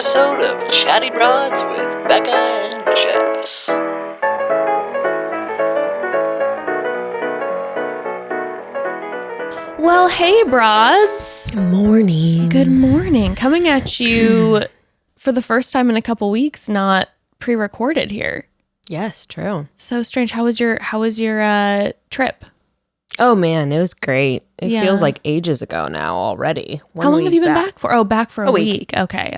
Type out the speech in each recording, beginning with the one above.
episode of Chatty Broads with Bekah and Jess. Well, hey, broads. Good morning. Good morning. Coming at you for the first time in a couple weeks, not pre-recorded here. Yes, true. So strange. How was your trip? Oh man, it was great. It Yeah. feels like ages ago now already. How long have you been back for? Oh, back for a week. Okay.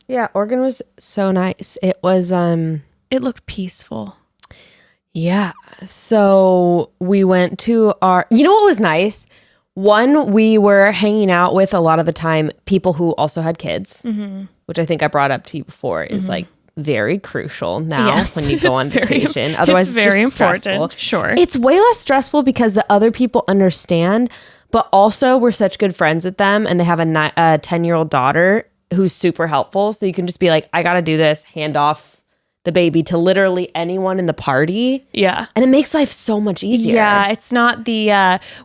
Yeah, Oregon was so nice. It was It looked peaceful. yeah. So we went to you know what was nice? One, we were hanging out with a lot of the time people who also had kids, which I think I brought up to you before is like very crucial now Yes, when you go on it's very- vacation. Otherwise, it's very just important. stressful. Sure. It's way less stressful because the other people understand, but also we're such good friends with them and they have a 10-year-old daughter who's super helpful. So you can just be like, I got to do this, hand off the baby to literally anyone in the party. Yeah. And it makes life so much easier. Yeah, it's not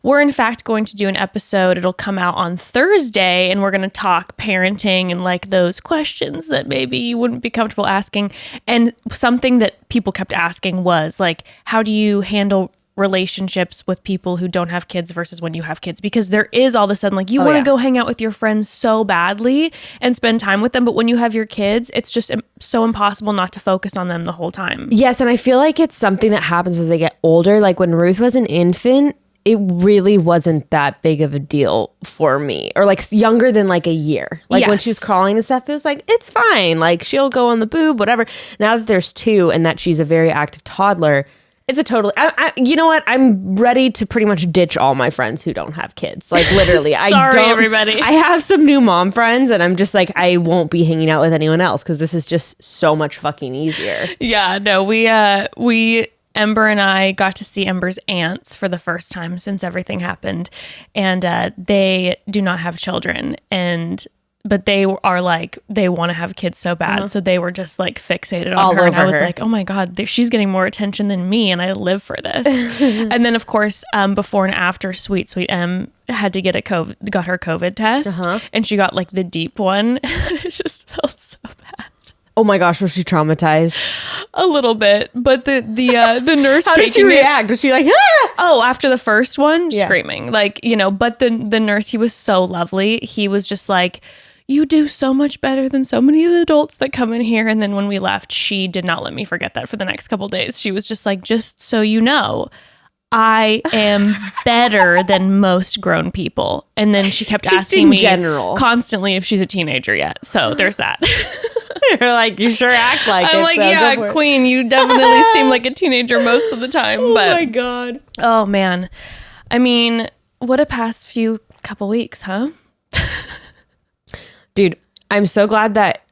we're in fact going to do an episode. It'll come out on Thursday and we're going to talk parenting and like those questions that maybe you wouldn't be comfortable asking. And something that people kept asking was like, how do you handle relationships with people who don't have kids versus when you have kids? Because there is all of a sudden like you want to go hang out with your friends so badly and spend time with them, but when you have your kids, it's just so impossible not to focus on them the whole time. Yes, and I feel like it's something that happens as they get older. Like when Ruth was an infant, it really wasn't that big of a deal for me. Or like younger than like a year. Like when she was Yes. crawling and stuff, it was like, it's fine. Like she'll go on the boob, whatever. Now that there's two and that she's a very active toddler, it's a totally, you know what? I'm ready to pretty much ditch all my friends who don't have kids. Like literally, Sorry, everybody. I have some new mom friends and I'm just like, I won't be hanging out with anyone else because this is just so much fucking easier. Yeah, no, we Ember and I got to see Ember's aunts for the first time since everything happened, and they do not have children, but they are like, they want to have kids so bad. So they were just like fixated on All her. And I over was her. like, oh my God, she's getting more attention than me. And I live for this. And then of course, before and after sweet Em had to get got her COVID test and she got like the deep one. It just felt so bad. Oh my gosh, was she traumatized? A little bit, but the nurse How did she taking it- react? Was she like, ah? Oh, after the first one, Yeah. screaming. Like, but the nurse, he was so lovely. He was just like, you do so much better than so many of the adults that come in here. And then when we left, she did not let me forget that for the next couple of days. She was just like, just so you know, I am better than most grown people. And then she kept Just asking in me general. constantly if she's a teenager yet. So there's that. You're like, you sure act like it. I'm like, so go yeah, for it." queen, you definitely seem like a teenager most of the time. Oh but my God. oh man, I mean, what a past few couple weeks, huh? Dude, I'm so glad that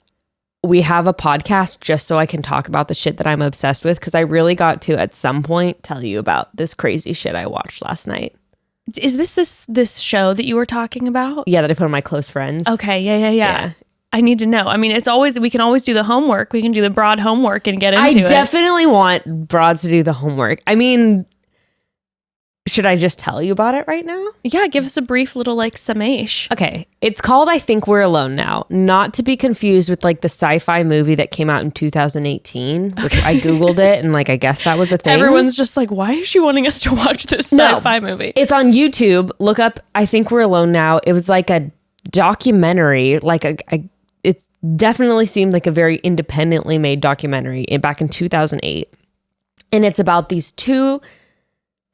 we have a podcast just so I can talk about the shit that I'm obsessed with, because I really got to, at some point, tell you about this crazy shit I watched last night. Is this show that you were talking about? Yeah, that I put on my close friends. Okay, yeah. I need to know. I mean, we can always do the homework. We can do the broad homework and get into I it. definitely want broads to do the homework. I mean, should I just tell you about it right now? Yeah, give us a brief little like summation. Okay, it's called I Think We're Alone Now. Not to be confused with like the sci-fi movie that came out in 2018, which I Googled it and like I guess that was a thing. Everyone's just like, why is she wanting us to watch this sci-fi movie? It's on YouTube. Look up I Think We're Alone Now. It was like a documentary, like it definitely seemed like a very independently made documentary back in 2008. And it's about these two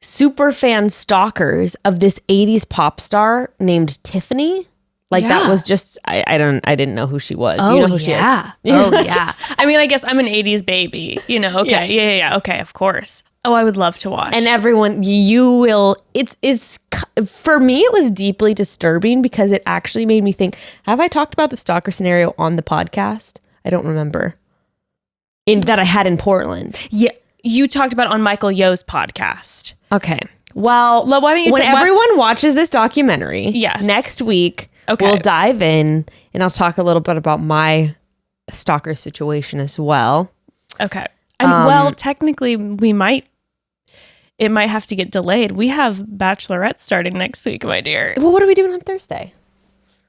super fan stalkers of this 80s pop star named Tiffany. Like that was just I didn't know who she was. Oh, you know who she is? Oh yeah. I mean, I guess I'm an 80s baby, Okay. Yeah. Okay, of course. Oh, I would love to watch. And everyone, you will, it's, for me, it was deeply disturbing because it actually made me think, have I talked about the stalker scenario on the podcast? I don't remember. That I had in Portland. Yeah, you talked about it on Michael Yo's podcast. Okay. Well, why don't you when everyone watches this documentary, Yes. next week, Okay. we'll dive in and I'll talk a little bit about my stalker situation as well. Okay. And technically it might have to get delayed. We have Bachelorette starting next week, my dear. Well, what are we doing on Thursday?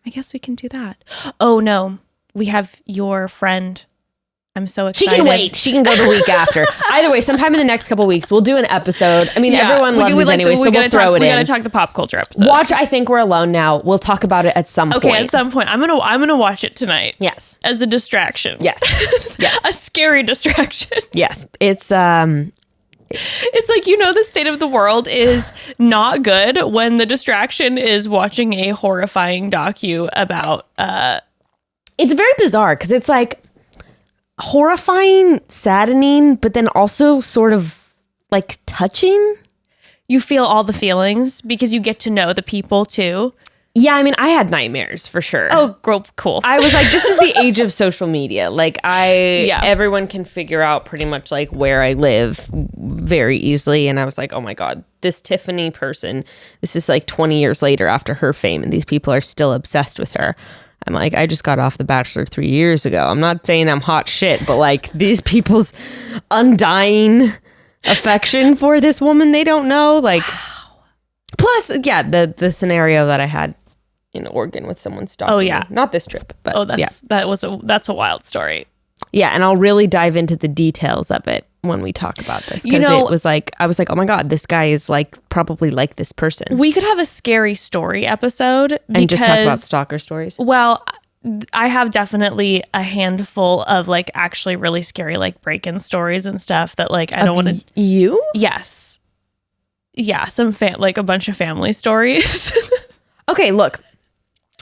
I guess we can do that. Oh no. we have your friend. I'm so She excited. can wait. She can go the week after. Either way, sometime in the next couple weeks, we'll do an episode. I mean, everyone loves this anyway, so we'll throw it in. We gotta talk the pop culture episode. Watch I Think We're Alone Now. We'll talk about it at some point. Okay, at some point. I'm gonna watch it tonight. Yes. As a distraction. Yes. Yes. A scary distraction. Yes. It's like, the state of the world is not good when the distraction is watching a horrifying docu about it's very bizarre because it's like horrifying, saddening, but then also sort of like touching. You feel all the feelings because you get to know the people too. Yeah, I mean, I had nightmares for sure. Oh, cool. I was like, this is the age of social media. Like everyone can figure out pretty much like where I live very easily. And I was like, oh my God, this Tiffany person, this is like 20 years later after her fame and these people are still obsessed with her. I'm like, I just got off The Bachelor 3 years ago. I'm not saying I'm hot shit, but like these people's undying affection for this woman they don't know. Like, plus, yeah, the scenario that I had in Oregon with someone stalking. Oh yeah, me. Not this trip, but that's a wild story. Yeah, and I'll really dive into the details of it when we talk about this. Because it was like, I was like, oh my God, this guy is like probably like this person. We could have a scary story episode and just talk about stalker stories. Well, I have definitely a handful of like actually really scary like break-in stories and stuff that like I don't want to. You? Yes. Yeah, like a bunch of family stories. Okay, look.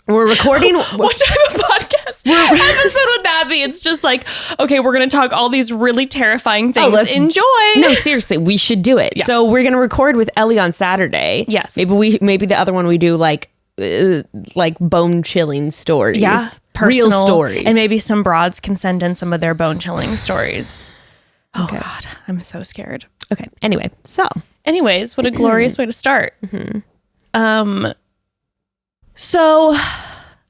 We're recording. What type of podcast episode would that be? It's just like, okay, we're going to talk all these really terrifying things. Enjoy. No, seriously, we should do it. Yeah. So we're going to record with Ellie on Saturday. Yes. Maybe the other one we do like bone chilling stories. Yeah. Real stories. And maybe some broads can send in some of their bone chilling stories. Oh God, I'm so scared. Okay. Anyways, what a glorious way to start. Mm-hmm. So,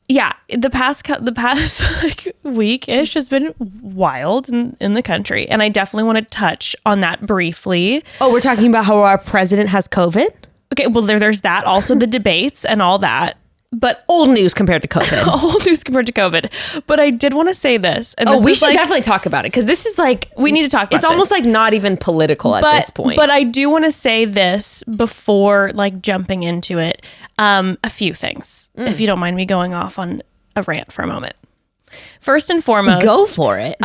yeah, the past like week-ish has been wild in the country, and I definitely want to touch on that briefly. Oh, we're talking about how our president has COVID? Okay, well, there's that. Also, the debates and all that. But old news compared to COVID. Old news compared to COVID. But I did want to say this. And we should definitely talk about it because this is like... We need to talk about It's almost like not even political at this point. But I do want to say this before like jumping into it. A few things, if you don't mind me going off on a rant for a moment. First and foremost... Go for it.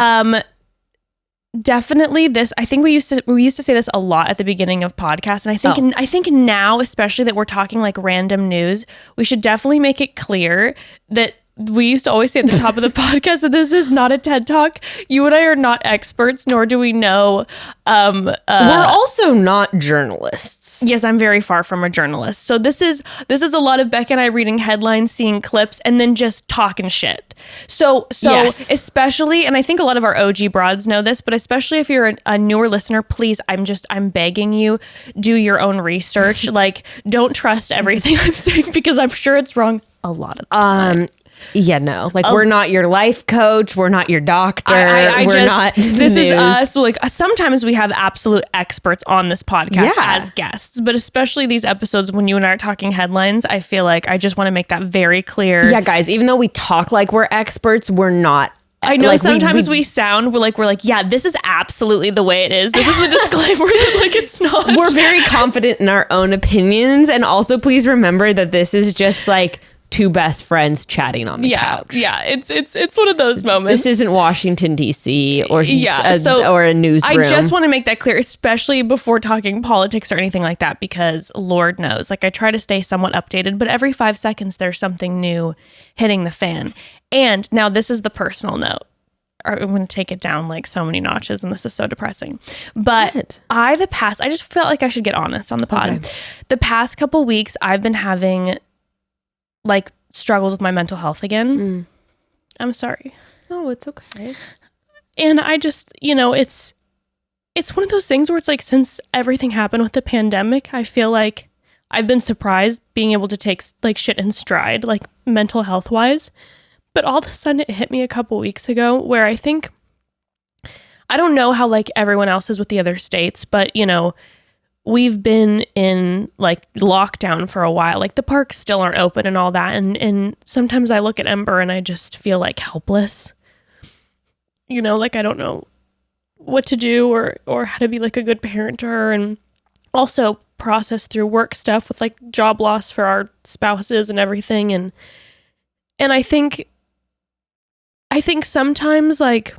Definitely this. I think we used to say this a lot at the beginning of podcasts, and I think now, especially that we're talking like random news, we should definitely make it clear that we used to always say at the top of the podcast that this is not a TED Talk. You and I are not experts, nor do we know. We're also not journalists. Yes, I'm very far from a journalist. So this is a lot of Bekah and I reading headlines, seeing clips, and then just talking shit. So yes. Especially, and I think a lot of our OG broads know this, but especially if you're a newer listener, please, I'm begging you, do your own research. Like, don't trust everything I'm saying because I'm sure it's wrong a lot of the time. Yeah, no. Like, we're not your life coach. We're not your doctor. This is us. Like, sometimes we have absolute experts on this podcast as guests, but especially these episodes when you and I are talking headlines, I feel like I just want to make that very clear. Yeah, guys, even though we talk like we're experts, we're not. I know, like, sometimes we sound, we're like, yeah, this is absolutely the way it is. This is the disclaimer that like it's not. We're very confident in our own opinions. And also please remember that this is just like two best friends chatting on the couch. Yeah, it's one of those moments. This isn't Washington, D.C. or a newsroom. I just want to make that clear, especially before talking politics or anything like that, because Lord knows, like, I try to stay somewhat updated, but every 5 seconds there's something new hitting the fan. And now this is the personal note. I'm going to take it down like so many notches, and this is so depressing. But I just felt like I should get honest on the pod. Okay. The past couple weeks, I've been having like struggles with my mental health again. I'm sorry. No, it's okay. And I just, it's one of those things where it's like, since everything happened with the pandemic, I feel like I've been surprised being able to take like shit in stride, like mental health wise. But all of a sudden it hit me a couple weeks ago where I think, I don't know how like everyone else is with the other states, but we've been in like lockdown for a while. Like the parks still aren't open and all that. And sometimes I look at Ember and I just feel like helpless. You know, like I don't know what to do or how to be like a good parent to her, and also process through work stuff with like job loss for our spouses and everything. And I think sometimes, like,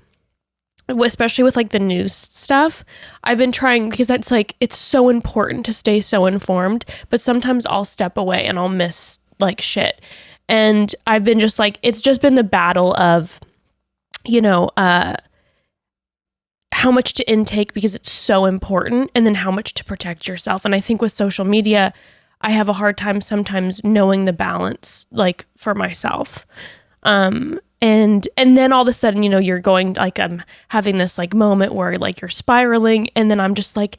especially with like the news stuff, I've been trying, because that's like, it's so important to stay so informed, but sometimes I'll step away and I'll miss like shit. And I've been just like, it's just been the battle of, you know, how much to intake because it's so important, and then how much to protect yourself. And I think with social media, I have a hard time sometimes knowing the balance, like, for myself. And then all of a sudden, you know, you're going, like, I'm having this like moment where like you're spiraling, and then I'm just like,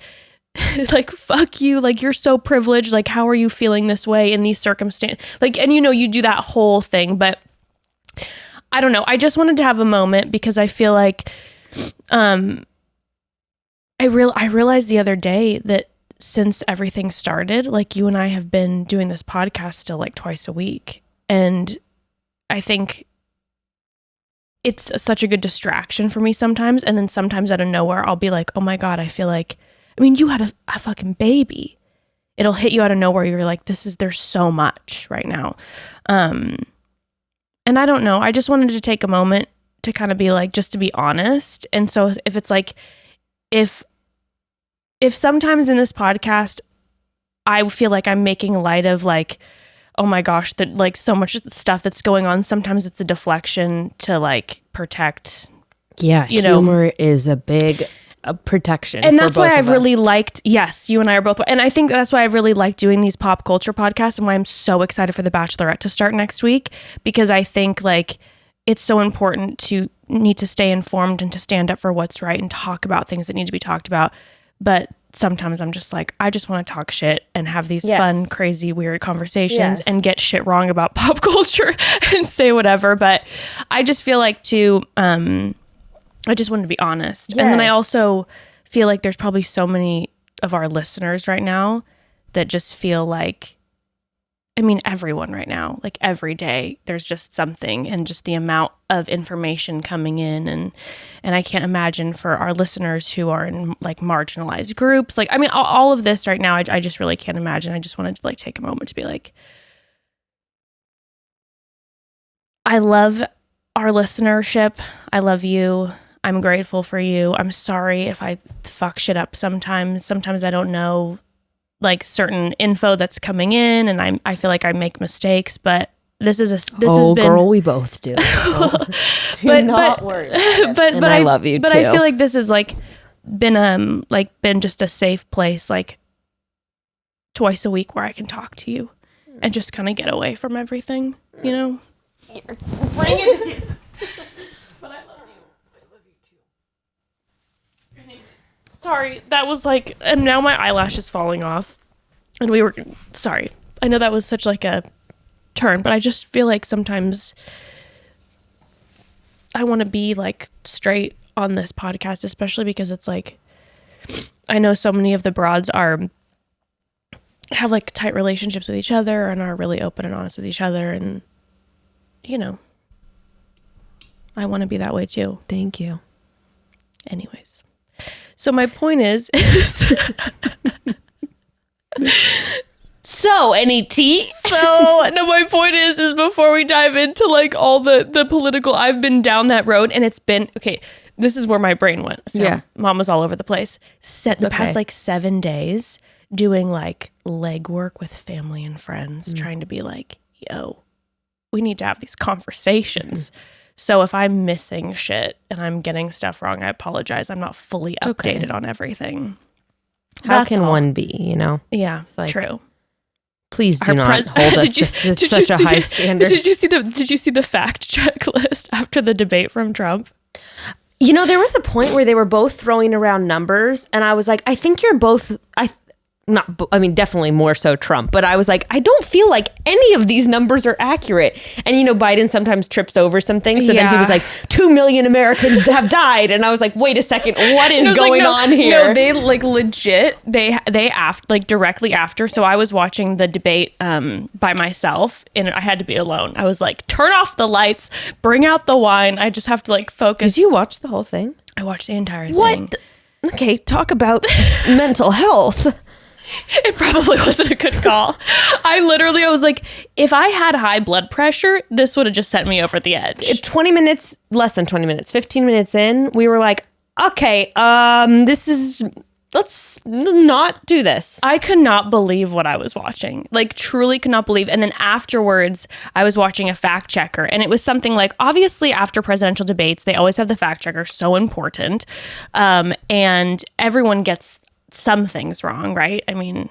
like, fuck you, like, you're so privileged, like, how are you feeling this way in these circumstances? Like, and you know, you do that whole thing, but I don't know. I just wanted to have a moment because I feel like, I realized the other day that since everything started, like, you and I have been doing this podcast still like twice a week. And I think it's such a good distraction for me sometimes. And then sometimes out of nowhere, I'll be like, oh my God, I feel like, I mean, you had a fucking baby. It'll hit you out of nowhere. You're like, there's so much right now. And I don't know. I just wanted to take a moment to kind of be like, just to be honest. And so if it's like, if sometimes in this podcast, I feel like I'm making light of like, oh my gosh, that like so much stuff that's going on. Sometimes it's a deflection to like protect. Yeah, you humor know, is a big protection. And that's why I've really liked, yes, you and I are both. And I think that's why I've really liked doing these pop culture podcasts, and why I'm so excited for The Bachelorette to start next week, because I think like it's so important to need to stay informed and to stand up for what's right and talk about things that need to be talked about. But sometimes I'm just like, I just want to talk shit and have these fun, crazy, weird conversations and get shit wrong about pop culture and say whatever. But I just feel like I just wanted to be honest. And then I also feel like there's probably so many of our listeners right now that just feel like, I mean, everyone right now, like every day, there's just something, and just the amount of information coming in. And I can't imagine for our listeners who are in like marginalized groups, like, I mean, all of this right now, I just really can't imagine. I just wanted to like take a moment to be like, I love our listenership. I love you. I'm grateful for you. I'm sorry if I fuck shit up sometimes. Sometimes I don't know like certain info that's coming in, and I feel like I make mistakes, but this has been, girl, we both do. But not worry. But I love you but too. I feel like this has like been just a safe place, like twice a week where I can talk to you and just kind of get away from everything, you know? Here, bring it. But I love you. I love you too. Anyways, sorry, that was like, and now my eyelash is falling off. And sorry. I know that was such like a turn, but I just feel like sometimes I want to be like straight on this podcast, especially because it's like, I know so many of the broads have like tight relationships with each other and are really open and honest with each other, and you know, I want to be that way too. Thank you. Anyways, so my point is So, any tea? So, no, my point is before we dive into like all the political, I've been down that road, and it's been, okay, this is where my brain went. So yeah. Mom was all over the place. Past like 7 days doing like legwork with family and friends, trying to be like, yo, we need to have these conversations. So if I'm missing shit and I'm getting stuff wrong, I apologize. I'm not fully updated on everything. How can one be, you know? Yeah, like, true. Please do not hold us to such a high standard. Did you see the fact checklist after the debate from Trump? You know, there was a point where they were both throwing around numbers, and I was like, I think you're both definitely more so Trump, but I was like, I don't feel like any of these numbers are accurate. And, Biden sometimes trips over some things. So then he was like, 2 million Americans have died. And I was like, wait a second, what is going on here? No, they legit, they directly after. So I was watching the debate by myself and I had to be alone. I was like, turn off the lights, bring out the wine. I just have to focus. Did you watch the whole thing? I watched the entire thing. What? Okay, talk about mental health. It probably wasn't a good call. I was like, if I had high blood pressure, this would have just sent me over the edge. 20 minutes, less than 20 minutes, 15 minutes in, we were like, okay, let's not do this. I could not believe what I was watching. Truly could not believe. And then afterwards, I was watching a fact checker. And it was something like, obviously, after presidential debates, they always have the fact checker. So important. And everyone gets some things wrong, right? I mean,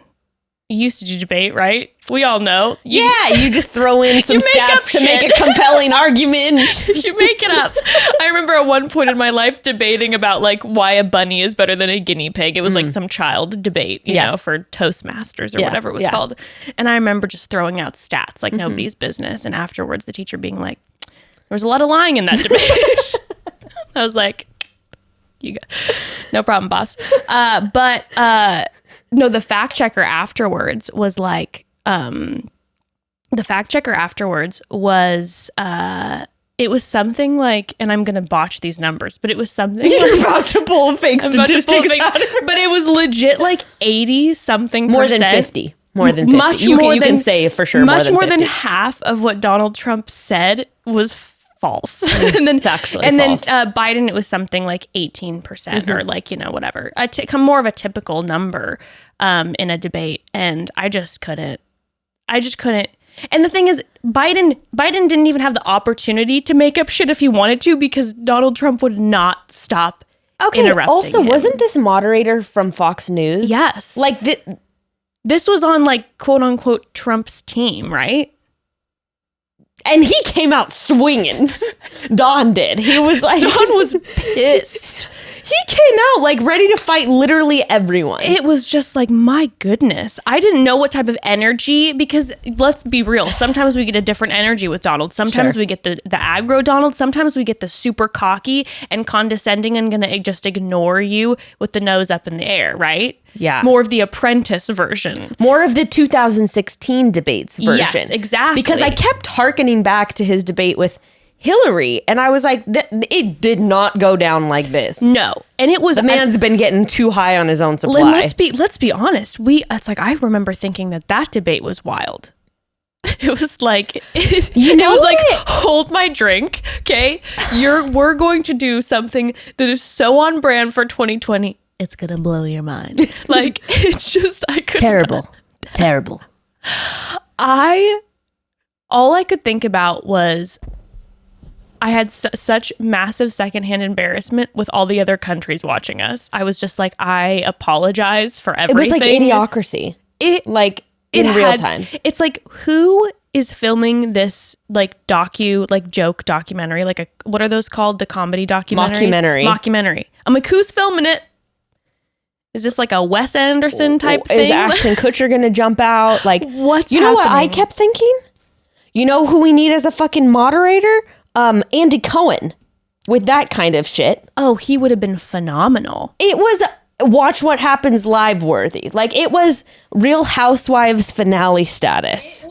you used to do debate, right? We all know. You just throw in some stats to make a compelling argument. You make it up. I remember at one point in my life debating about why a bunny is better than a guinea pig. It was some child debate, you know, for Toastmasters or whatever it was called. And I remember just throwing out stats like nobody's business. And afterwards, the teacher being like, there was a lot of lying in that debate. I was like, no problem, boss. No, the fact checker afterwards was it was something like, and I'm gonna botch these numbers, but it was something you're about to pull fake statistics out. But it was legit 80 something more than 50. More than 50. Much you more can, than, you can say for sure much more than 50. half of what Donald Trump said was false. And then factually false. Then Biden, it was something like 18% or whatever. More of a typical number in a debate. And I just couldn't. And the thing is, Biden didn't even have the opportunity to make up shit if he wanted to, because Donald Trump would not stop interrupting also, him. Wasn't this moderator from Fox News? Yes. This was on quote unquote Trump's team, right? And he came out swinging. Don did. He was like... Don was pissed. He came out ready to fight literally everyone. It was just my goodness. I didn't know what type of energy, because let's be real. Sometimes we get a different energy with Donald. Sometimes we get the aggro Donald. Sometimes we get the super cocky and condescending and gonna just ignore you with the nose up in the air, right? Yeah. More of the Apprentice version. More of the 2016 debates version. Yes, exactly. Because I kept hearkening back to his debate with Hillary, and I was like, it did not go down like this. No. And it was... The man's been getting too high on his own supply. Lynn, let's be honest. I remember thinking that debate was wild. It was hold my drink, okay? We're going to do something that is so on brand for 2020. It's gonna blow your mind. It's just, I could terrible. All I could think about was I had such massive secondhand embarrassment with all the other countries watching us. I was just I apologize for everything. It was like Idiocracy. In real time. It's who is filming this joke documentary? What are those called? The comedy documentaries? Mockumentary. I'm like, who's filming it? Is this a Wes Anderson type thing? Is Ashton Kutcher gonna jump out? What's you know happening? What I kept thinking? You know who we need as a fucking moderator? Andy Cohen with that kind of shit. Oh, he would have been phenomenal. It was Watch What Happens live worthy. It was Real Housewives finale status.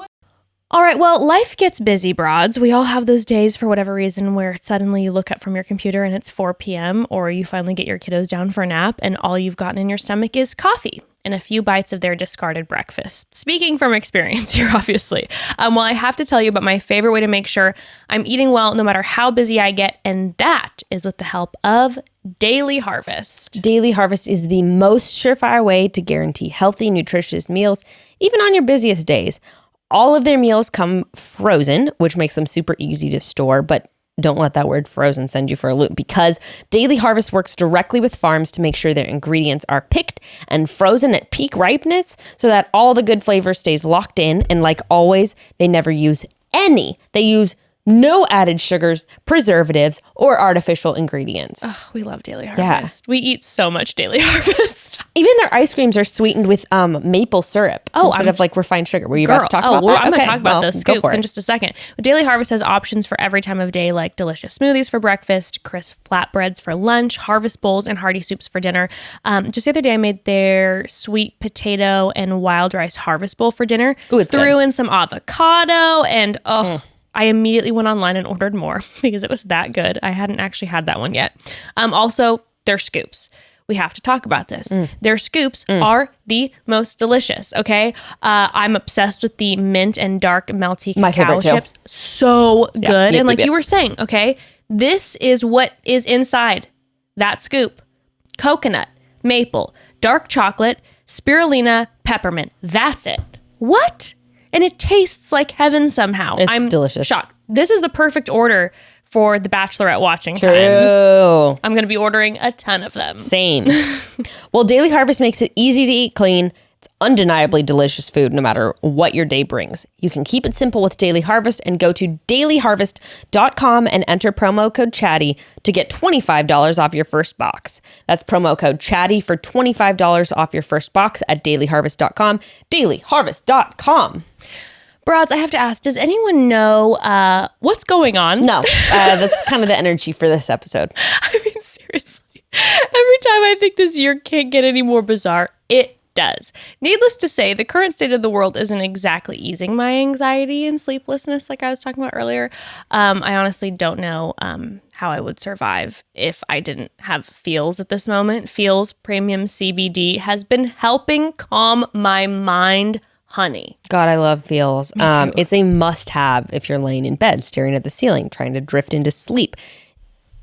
All right, well, life gets busy, broads. We all have those days for whatever reason where suddenly you look up from your computer and it's 4 p.m. or you finally get your kiddos down for a nap and all you've gotten in your stomach is coffee and a few bites of their discarded breakfast. Speaking from experience here, obviously. Well, I have to tell you about my favorite way to make sure I'm eating well no matter how busy I get, and that is with the help of Daily Harvest. Daily Harvest is the most surefire way to guarantee healthy, nutritious meals, even on your busiest days. All of their meals come frozen, which makes them super easy to store, but don't let that word frozen send you for a loop, because Daily Harvest works directly with farms to make sure their ingredients are picked and frozen at peak ripeness so that all the good flavor stays locked in. And like always, they never use any. They use No added sugars, preservatives, or artificial ingredients. Oh, we love Daily Harvest. We eat so much Daily Harvest. Even their ice creams are sweetened with maple syrup instead of like refined sugar. Were you about to talk about that? I'm going to talk about those scoops in just a second. Daily Harvest has options for every time of day, like delicious smoothies for breakfast, crisp flatbreads for lunch, harvest bowls, and hearty soups for dinner. Just the other day, I made their sweet potato and wild rice harvest bowl for dinner. Ooh, it's Threw good. in some avocado and I immediately went online and ordered more because it was that good. I hadn't actually had that one yet. Also, their scoops. We have to talk about this. Their scoops are the most delicious, okay? I'm obsessed with the mint and dark melty cacao chips. So good. And like you were saying, okay, this is what is inside that scoop. Coconut, maple, dark chocolate, spirulina, peppermint. That's it. What? And it tastes like heaven somehow. I'm delicious. Shocked. This is the perfect order for the Bachelorette watching times. I'm going to be ordering a ton of them. Same. Well, Daily Harvest makes it easy to eat clean. It's undeniably delicious food no matter what your day brings. You can keep it simple with Daily Harvest and go to dailyharvest.com and enter promo code CHATTY to get $25 off your first box. That's promo code CHATTY for $25 off your first box at dailyharvest.com. dailyharvest.com. Broads, I have to ask, does anyone know what's going on? No, that's kind of the energy for this episode. I mean, seriously. Every time I think this year can't get any more bizarre, it does. Needless to say, the current state of the world isn't exactly easing my anxiety and sleeplessness like I was talking about earlier. I honestly don't know how I would survive if I didn't have FEALS at this moment. FEALS Premium CBD has been helping calm my mind, honey. God, I love FEALS. It's a must-have if you're laying in bed, staring at the ceiling, trying to drift into sleep.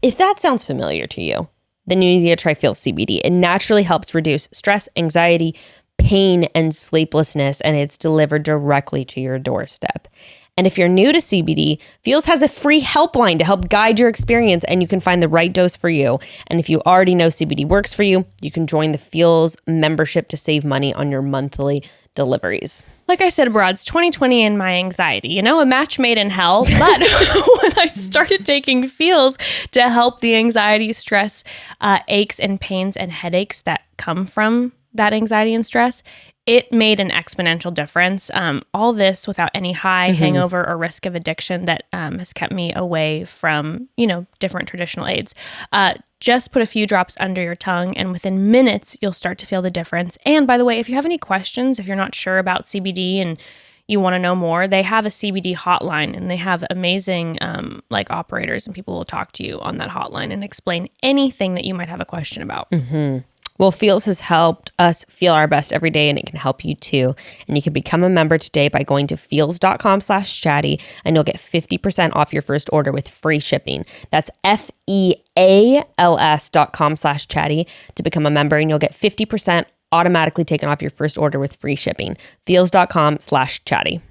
If that sounds familiar to you, then you need to try FEALS CBD. It naturally helps reduce stress, anxiety, pain, and sleeplessness, and it's delivered directly to your doorstep. And if you're new to CBD, FEALS has a free helpline to help guide your experience, and you can find the right dose for you. And if you already know CBD works for you, you can join the FEALS membership to save money on your monthly deliveries. Like I said, Broads, 2020 and my anxiety, a match made in hell. But when I started taking FEALS to help the anxiety, stress, aches and pains and headaches that come from that anxiety and stress, it made an exponential difference. All this without any high, hangover, or risk of addiction that has kept me away from, different traditional aids. Just put a few drops under your tongue, and within minutes, you'll start to feel the difference. And by the way, if you have any questions, if you're not sure about CBD and you want to know more, they have a CBD hotline, and they have amazing operators, and people will talk to you on that hotline and explain anything that you might have a question about. Well, FEALS has helped us feel our best every day, and it can help you too. And you can become a member today by going to feals.com/chatty, and you'll get 50% off your first order with free shipping. That's FEALS.com/chatty to become a member, and you'll get 50% automatically taken off your first order with free shipping. Feals.com/chatty.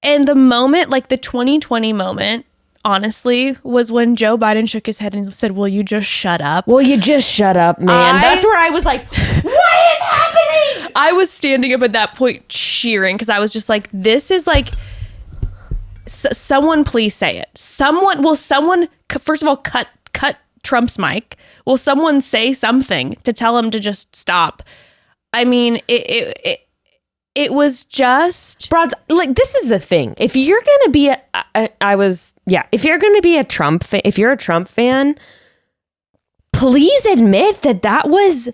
And the moment, like the 2020 moment, honestly, was when Joe Biden shook his head and said, "Will you just shut up?" Will you just shut up, man? That's where I was like, what is happening? I was standing up at that point cheering because I was just like, this is like, someone please say it. Will someone, first of all, cut Trump's mic? Will someone say something to tell him to just stop? I mean, it was just... Broads, like, this is the thing. If you're going to be if you're going to be a Trump fan, if you're a Trump fan, please admit that was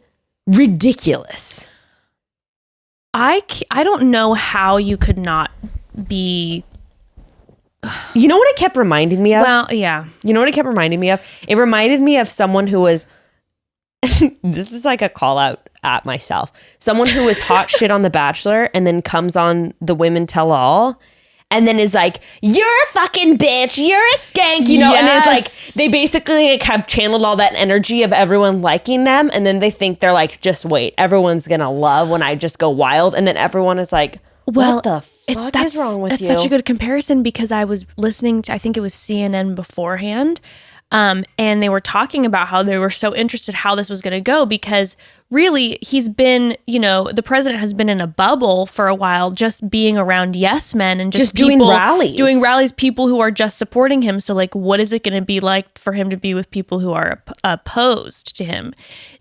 ridiculous. I don't know how you could not be... You know what it kept reminding me of? Well, yeah. You know what it kept reminding me of? It reminded me of someone who was... This is like a call out at myself. Someone who was hot shit on The Bachelor and then comes on The Women Tell All and then is like, "You're a fucking bitch, you're a skank," Yes. And it's like they basically have channeled all that energy of everyone liking them, and then they think they're like, just wait, everyone's gonna love when I just go wild, and then everyone is like, what the fuck is wrong with you? That's such a good comparison because I was listening to, I think it was CNN beforehand, And they were talking about how they were so interested how this was going to go because really he's been, the president has been in a bubble for a while, just being around yes men and just doing people, rallies, people who are just supporting him. So like, what is it going to be like for him to be with people who are opposed to him?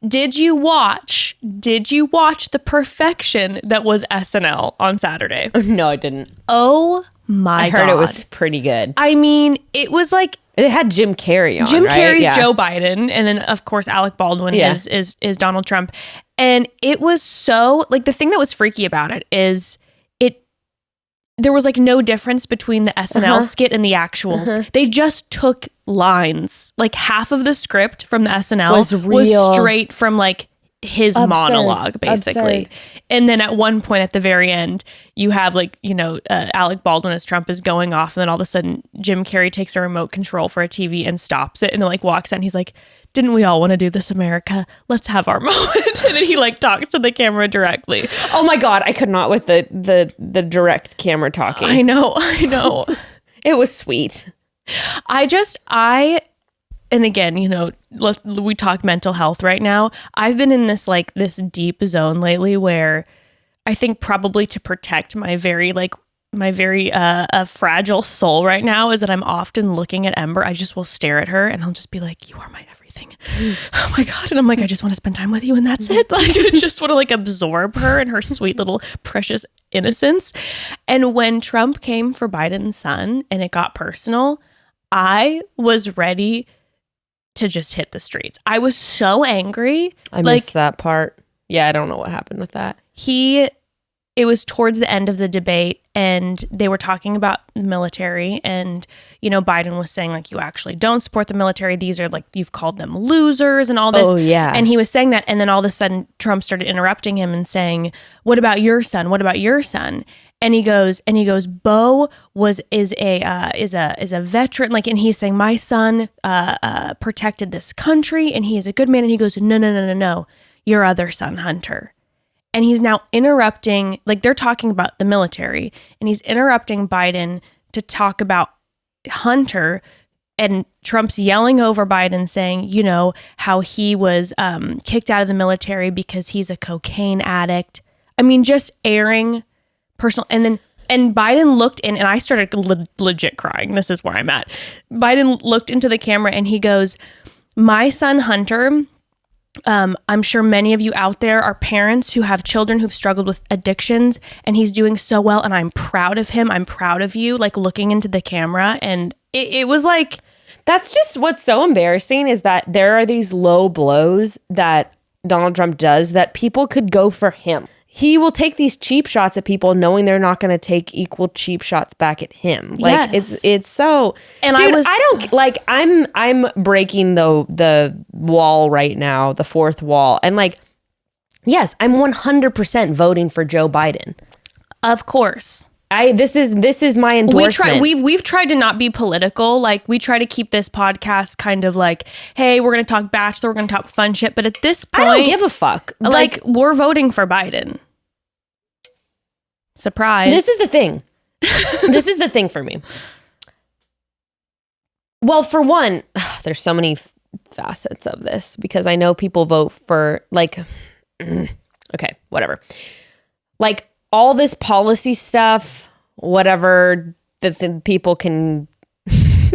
Did you watch the perfection that was SNL on Saturday? No, I didn't. Oh my God. I heard it was pretty good. I mean, it was like, it had Jim Carrey on, Jim right? Carrey's Yeah. Joe Biden, and then of course Alec Baldwin is Donald Trump. And it was so like the thing that was freaky about it is there was like no difference between the SNL skit and the actual. They just took lines. Like half of the script from the SNL was straight from like his monologue, basically. Absurd. And then at one point at the very end, you have like, Alec Baldwin as Trump is going off, and then all of a sudden Jim Carrey takes a remote control for a TV and stops it, and then like walks out and he's like, didn't we all want to do this, America? Let's have our moment. And then he like talks to the camera directly. Oh my God, I could not with the direct camera talking. I know. It was sweet. And again, we talk mental health right now. I've been in this deep zone lately where I think probably to protect my very fragile soul right now is that I'm often looking at Ember. I just will stare at her and I'll just be like, you are my everything. Oh my God. And I'm like, I just want to spend time with you and that's it. Like, I just want to like absorb her and her sweet little precious innocence. And when Trump came for Biden's son and it got personal, I was ready to just hit the streets. I was so angry. I missed that part. Yeah, I don't know what happened with that. It was towards the end of the debate and they were talking about the military and, Biden was saying like, you actually don't support the military. These are like, you've called them losers and all this. Oh, yeah. And he was saying that. And then all of a sudden Trump started interrupting him and saying, what about your son? What about your son? And he goes, Bo is a veteran. Like, and he's saying, my son protected this country and he is a good man. And he goes, no, your other son, Hunter. And he's now interrupting, like they're talking about the military and he's interrupting Biden to talk about Hunter, and Trump's yelling over Biden saying, how he was kicked out of the military because he's a cocaine addict. I mean, just airing personal. And Biden looked in and I started legit crying. This is where I'm at. Biden looked into the camera and he goes, my son, Hunter, I'm sure many of you out there are parents who have children who've struggled with addictions and he's doing so well. And I'm proud of him. I'm proud of you, like looking into the camera. And it was like, that's just what's so embarrassing is that there are these low blows that Donald Trump does that people could go for him. He will take these cheap shots at people knowing they're not going to take equal cheap shots back at him. Like it's so, and dude, I don't like, I'm breaking the wall right now, the fourth wall. And like, yes, I'm 100% voting for Joe Biden. Of course. This is my endorsement. We've tried to not be political. Like we try to keep this podcast kind of like, hey, we're going to talk Bachelor, we're going to talk fun shit. But at this point, I don't give a fuck. Like we're voting for Biden. Surprise. This is the thing. This is the thing for me. Well, for one, there's so many facets of this because I know people vote for like, okay, whatever. Like all this policy stuff, whatever the people can,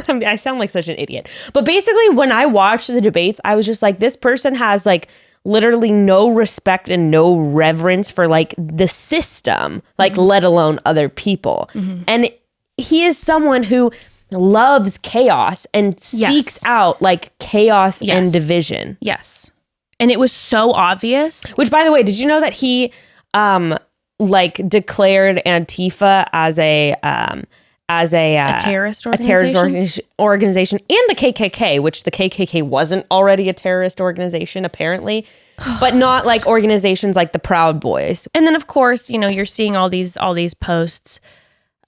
I mean, I sound like such an idiot. But basically when I watched the debates, I was just like, this person has like literally no respect and no reverence for like the system, like let alone other people. Mm-hmm. And he is someone who loves chaos and seeks out like chaos and division. Yes. And it was so obvious. Which, by the way, did you know that he like declared Antifa as a terrorist organization and the KKK, which the KKK wasn't already a terrorist organization apparently, but not like organizations like the Proud Boys. And then of course, you're seeing all these posts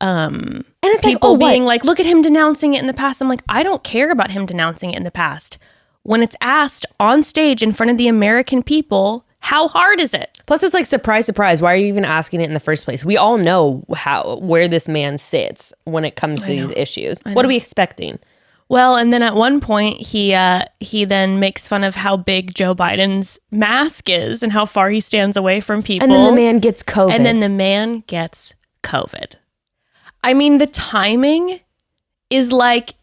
and it's people being like, look at him denouncing it in the past. I'm like, I don't care about him denouncing it in the past. When it's asked on stage in front of the American people, how hard is it? Plus, it's like, surprise, surprise. Why are you even asking it in the first place? We all know where this man sits when it comes to these issues. What are we expecting? Well, and then at one point he then makes fun of how big Joe Biden's mask is and how far he stands away from people. And then the man gets COVID. I mean, the timing is like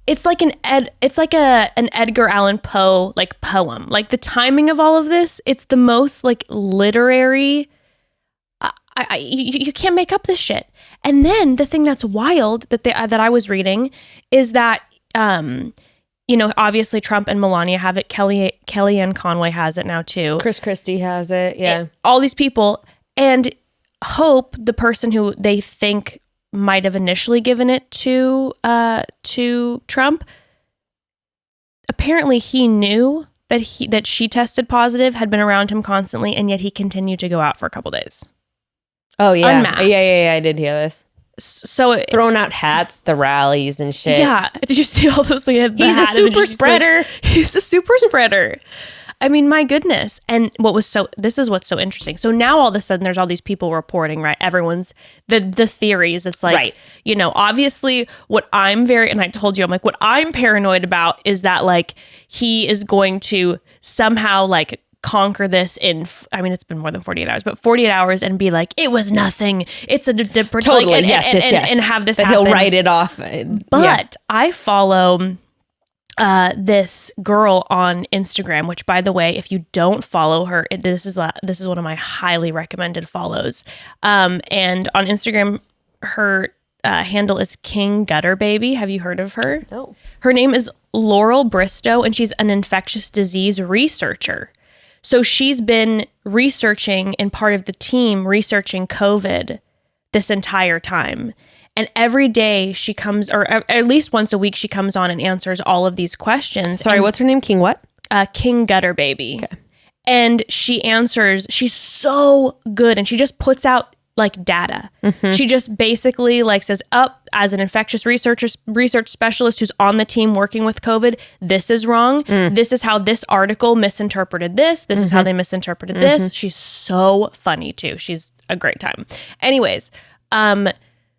it's like an Edgar Allan Poe like poem. Like the timing of all of this, it's the most like literary. You can't make up this shit. And then the thing that's wild that I was reading is that obviously Trump and Melania have it. Kellyanne Conway has it now too. Chris Christie has it. Yeah, all these people, and Hope, the person who they think might have initially given it to Trump. Apparently, he knew that she tested positive, had been around him constantly, and yet he continued to go out for a couple days. Oh yeah, unmasked. Yeah. I did hear this. So throwing out hats, the rallies and shit. Yeah, did you see all those? He's a super spreader. He's a super spreader. I mean, my goodness. And this is what's so interesting. So now all of a sudden there's all these people reporting, right? Everyone's the theories. It's like, right. Obviously what and I told you, I'm like, what I'm paranoid about is that like he is going to somehow like conquer this it's been more than 48 hours, but 48 hours and be like, it was nothing. It's a totally. Yes. And have this but happen. He'll write it off. But I follow this girl on Instagram, which by the way, if you don't follow her, this is one of my highly recommended follows. And on Instagram, her handle is King Gutter Baby. Have you heard of her? No. Her name is Laurel Bristow, and she's an infectious disease researcher. So she's been researching and part of the team researching COVID this entire time. And every day she comes, or at least once a week, she comes on and answers all of these questions. Sorry, what's her name? King what? King Gutter Baby. Okay. And she answers, she's so good. And she just puts out like data. Mm-hmm. She just basically like says, as an infectious research specialist who's on the team working with COVID, this is wrong. This is how this article misinterpreted this. This is how they misinterpreted this. She's so funny too. She's a great time. Anyways,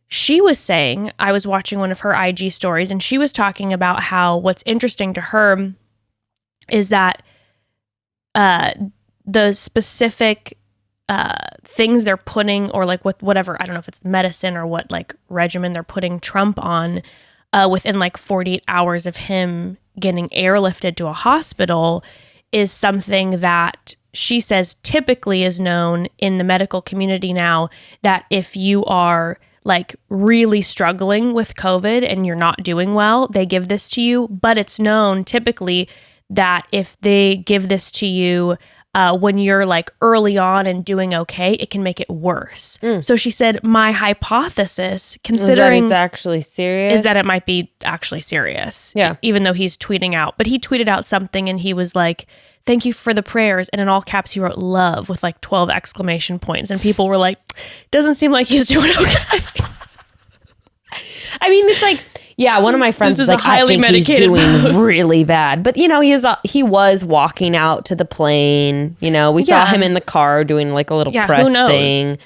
she was saying, I was watching one of her IG stories, and she was talking about how what's interesting to her is that the specific things they're putting, or like whatever, I don't know if it's medicine or what like regimen they're putting Trump on within like 48 hours of him getting airlifted to a hospital, is something that she says typically is known in the medical community now, that if you are like really struggling with COVID and you're not doing well, they give this to you. But it's known typically that if they give this to you when you're like early on and doing okay, it can make it worse. So she said, my hypothesis, considering it's actually serious, is that it might be actually serious. Yeah. Even though he's tweeting out. But he tweeted out something and he was like, thank you for the prayers. And in all caps, he wrote love with like 12 exclamation points. And people were like, doesn't seem like he's doing okay. I mean, it's like, yeah, one of my friends is is like, I think he's doing really bad. But, he was walking out to the plane. We saw him in the car doing like a little press thing.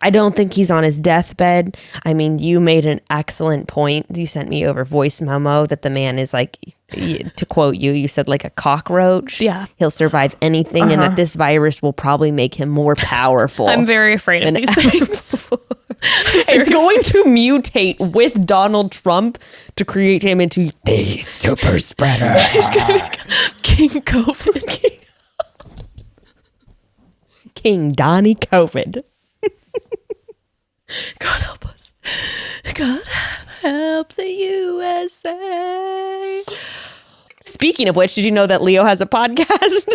I don't think he's on his deathbed. I mean, you made an excellent point. You sent me over voice memo that the man is like, to quote you said like a cockroach. Yeah. He'll survive anything, and that this virus will probably make him more powerful. I'm very afraid of these things. It's going to mutate with Donald Trump to create him into the super spreader. He's going to become King COVID. King Donnie COVID. God help us. God help the USA. Speaking of which, did you know that Leo has a podcast?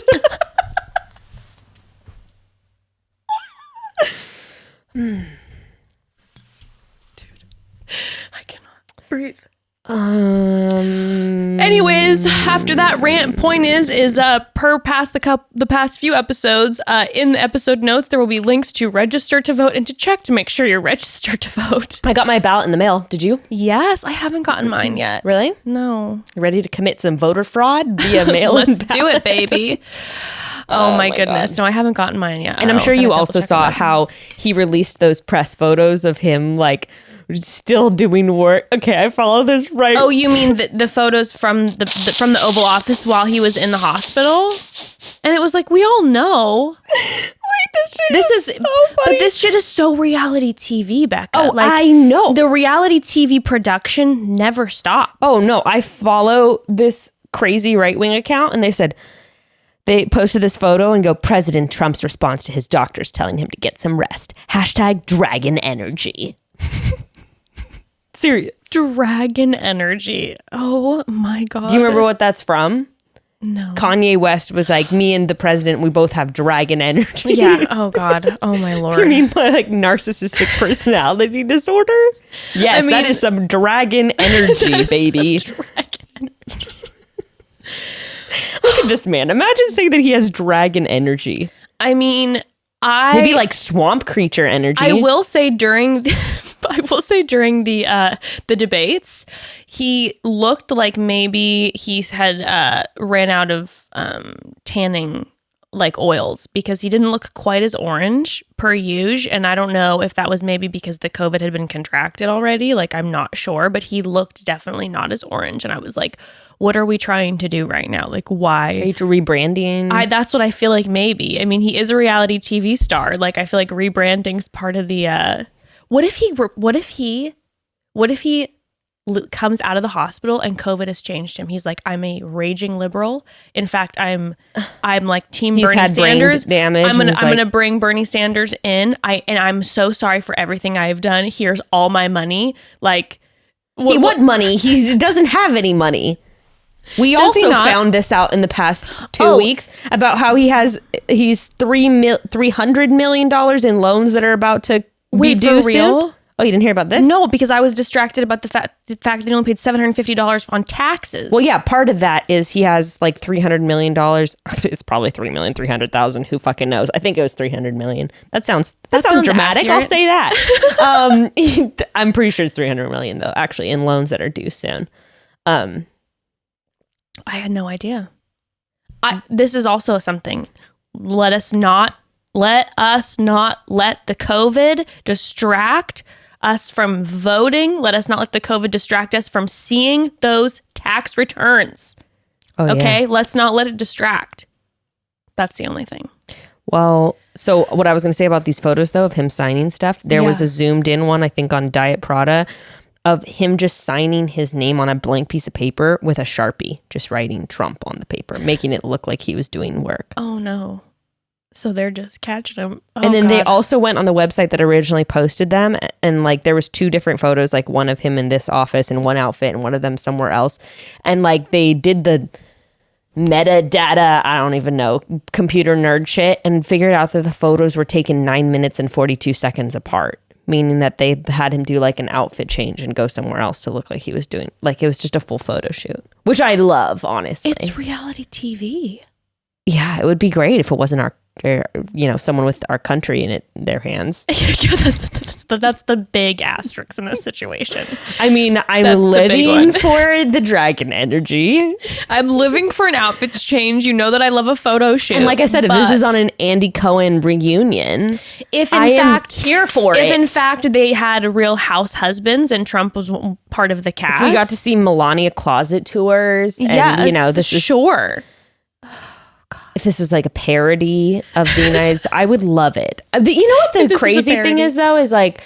Dude, I cannot breathe. Anyways, after that rant, point is per past the past few episodes, in the episode notes there will be links to register to vote and to check to make sure you're registered to vote. I got my ballot in the mail. Did you? Yes, I haven't gotten mine yet. Really? No. You ready to commit some voter fraud via mail-in Let's do it, baby. Oh my goodness. God. No, I haven't gotten mine yet. And I'm sure you also saw how he released those press photos of him like still doing work. Okay, I follow this right. Oh, you mean the photos from the Oval Office while he was in the hospital? And it was like, we all know. Wait, this is so funny. But this shit is so reality TV, Bekah. Oh, like, I know. The reality TV production never stops. Oh, no. I follow this crazy right-wing account, and they posted this photo and go, President Trump's response to his doctors telling him to get some rest. #dragon energy. Serious. Dragon energy. Oh, my God. Do you remember what that's from? No. Kanye West was like, me and the president, we both have dragon energy. Yeah. Oh, God. Oh, my Lord. You mean like narcissistic personality disorder? Yes, I mean, that is some dragon energy, baby. Dragon energy. Look at this man. Imagine saying that he has dragon energy. I mean, maybe like swamp creature energy. I will say during the debates, he looked like maybe he had ran out of tanning like oils, because he didn't look quite as orange per usual. And I don't know if that was maybe because the COVID had been contracted already. Like, I'm not sure, but he looked definitely not as orange. And I was like, what are we trying to do right now? Like, why? Are you rebranding? That's what I feel like maybe. I mean, he is a reality TV star. Like, I feel like rebranding's part of the, what if he comes out of the hospital and COVID has changed him? He's like, I'm a raging liberal. In fact, I'm like team Bernie Sanders. Damage. I'm gonna bring Bernie Sanders in. I'm so sorry for everything I have done. Here's all my money. Like, what money? He doesn't have any money. We also found this out in the past 2 weeks about how he's $300 million in loans that are about to be due for real? soon. Oh, you didn't hear about this? No, because I was distracted about the fact that he only paid $750 on taxes. Well, yeah, part of that is he has like $300 million. It's probably $3,300,000. Who fucking knows? I think it was $300 million. That sounds dramatic. Accurate. I'll say that. I'm pretty sure it's $300 million though, actually, in loans that are due soon. I had no idea. This is also something. Let us not let the COVID distract us from voting. Let us not let the COVID distract us from seeing those tax returns. Oh, okay? Yeah. Let's not let it distract. That's the only thing. Well, so what I was going to say about these photos, though, of him signing stuff, there was a zoomed in one, I think, on Diet Prada, of him just signing his name on a blank piece of paper with a Sharpie, just writing Trump on the paper, making it look like he was doing work. Oh, no. So they're just catching him. Oh, and then God. they also went on the website that originally posted them, and like there was 2 different photos, like one of him in this office in one outfit and one of them somewhere else. And like they did the metadata, I don't even know, computer nerd shit, and figured out that the photos were taken 9 minutes and 42 seconds apart, meaning that they had him do like an outfit change and go somewhere else to look like he was doing, like it was just a full photo shoot, which I love, honestly. It's reality TV. Yeah, it would be great if it wasn't someone with our country in their hands. That's the big asterisk in this situation. I mean, I'm living for the dragon energy. I'm living for an outfits change. You know that I love a photo shoot. And like I said, if this is on an Andy Cohen reunion, am here for it. If in fact they had Real Housewives and Trump was part of the cast. If we got to see Melania closet tours. And, this is sure. If this was like a parody of the United States, I would love it. You know what the crazy thing is, though, is like,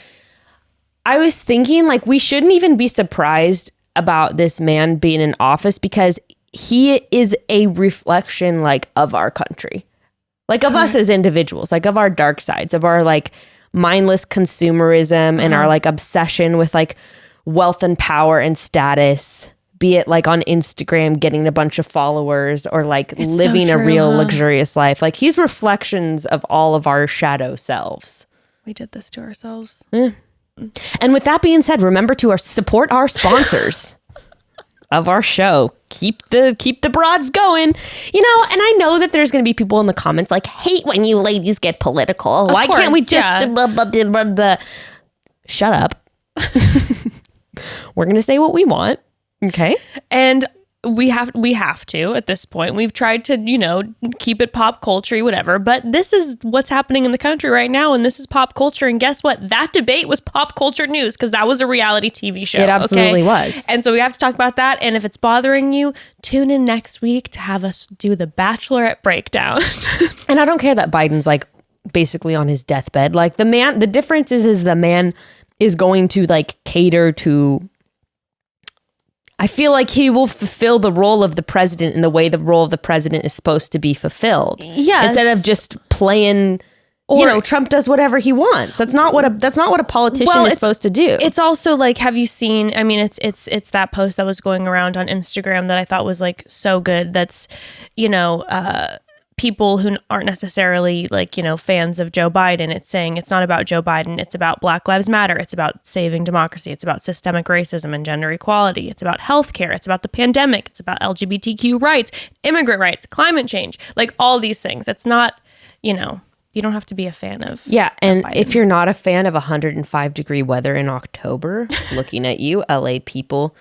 I was thinking like we shouldn't even be surprised about this man being in office, because he is a reflection like of our country, like of us as individuals, like of our dark sides, of our like mindless consumerism and our like obsession with like wealth and power and status. Be it like on Instagram, getting a bunch of followers, or like living a real luxurious life. Like he's reflections of all of our shadow selves. We did this to ourselves. And with that being said, remember to support our sponsors of our show. Keep the broads going. And I know that there's going to be people in the comments like, hate when you ladies get political. Why can't we just shut up? We're going to say what we want. Okay. And we have to at this point. We've tried to, keep it pop culture, whatever, but this is what's happening in the country right now, and this is pop culture. And guess what? That debate was pop culture news because that was a reality TV show. It absolutely was. And so we have to talk about that. And if it's bothering you, tune in next week to have us do the Bachelorette breakdown. And I don't care that Biden's like basically on his deathbed. Like the difference is the man is going to like cater to. I feel like he will fulfill the role of the president in the way the role of the president is supposed to be fulfilled. Yes. Instead of just playing, Trump does whatever he wants. That's not what a politician is supposed to do. It's also like, have you seen, I mean, it's that post that was going around on Instagram that I thought was like so good. That's, people who aren't necessarily like, fans of Joe Biden. It's saying it's not about Joe Biden. It's about Black Lives Matter. It's about saving democracy. It's about systemic racism and gender equality. It's about healthcare. It's about the pandemic. It's about LGBTQ rights, immigrant rights, climate change, like all these things. It's not, you don't have to be a fan of. Yeah. And Biden. If you're not a fan of 105-degree weather in October, looking at you, LA people,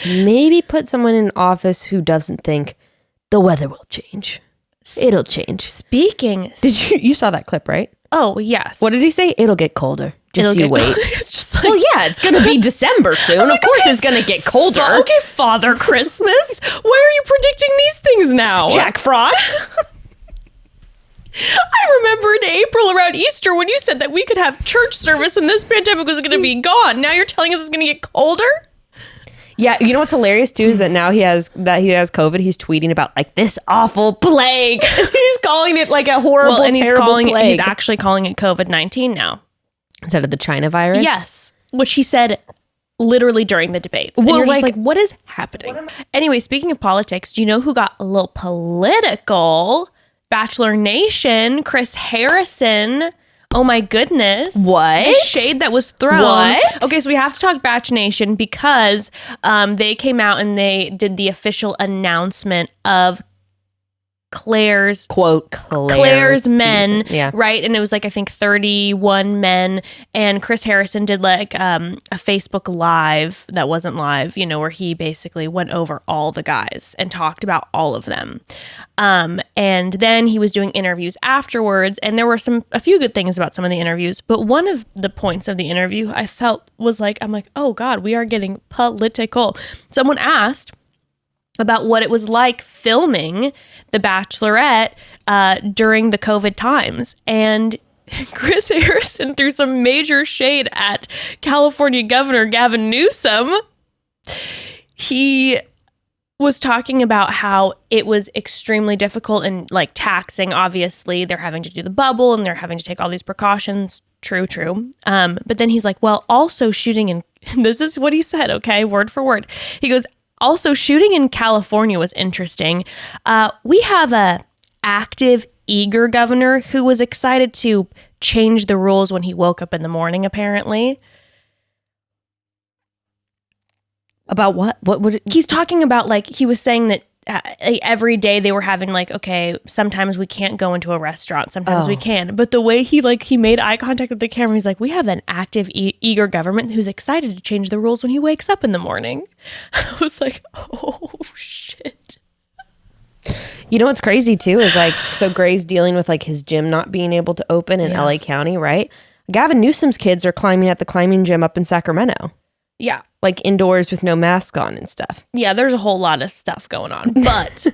maybe put someone in office who doesn't think the weather will change. It'll change. Speaking. You saw that clip, right? Oh, yes. What did he say? It'll get colder. Just you wait. It's just like, well, yeah, it's going to be December soon. Of course it's going to get colder. Okay, Father Christmas. Why are you predicting these things now? Jack Frost. I remember in April around Easter when you said that we could have church service and this pandemic was going to be gone. Now you're telling us it's going to get colder? Yeah, you know what's hilarious too is that now he has COVID. He's tweeting about like this awful plague. He's calling it like a horrible, terrible plague. He's actually calling it COVID-19 now instead of the China virus. Yes, which he said literally during the debates. And Well, you're just like, what is happening? Anyway, speaking of politics, do you know who got a little political? Bachelor Nation, Chris Harrison. Oh my goodness. What? The shade that was thrown. What? Okay, so we have to talk Batch Nation because they came out and they did the official announcement of Claire's men, yeah. Right? And it was like, I think 31 men. And Chris Harrison did like a Facebook Live that wasn't live, where he basically went over all the guys and talked about all of them. And then he was doing interviews afterwards. And there were a few good things about some of the interviews. But one of the points of the interview I felt was like, I'm like, oh God, we are getting political. Someone asked about what it was like filming The Bachelorette during the COVID times. And Chris Harrison threw some major shade at California Governor Gavin Newsom. He was talking about how it was extremely difficult and like taxing. Obviously, they're having to do the bubble and they're having to take all these precautions. True. But then he's like, well, also shooting in, this is what he said, okay, word for word. He goes, also, shooting in California was interesting. We have a active, eager governor who was excited to change the rules when he woke up in the morning, apparently. About what? What would it? He's talking about, like, he was saying that every day they were having like, okay, sometimes we can't go into a restaurant, sometimes we can. But the way he made eye contact with the camera, he's like, we have an active, eager government who's excited to change the rules when he wakes up in the morning. I was like, oh shit. You know what's crazy too is like, so Gray's dealing with like his gym not being able to open in LA County, right? Gavin Newsom's kids are climbing at the climbing gym up in Sacramento. Yeah. Like indoors with no mask on and stuff. Yeah, there's a whole lot of stuff going on. But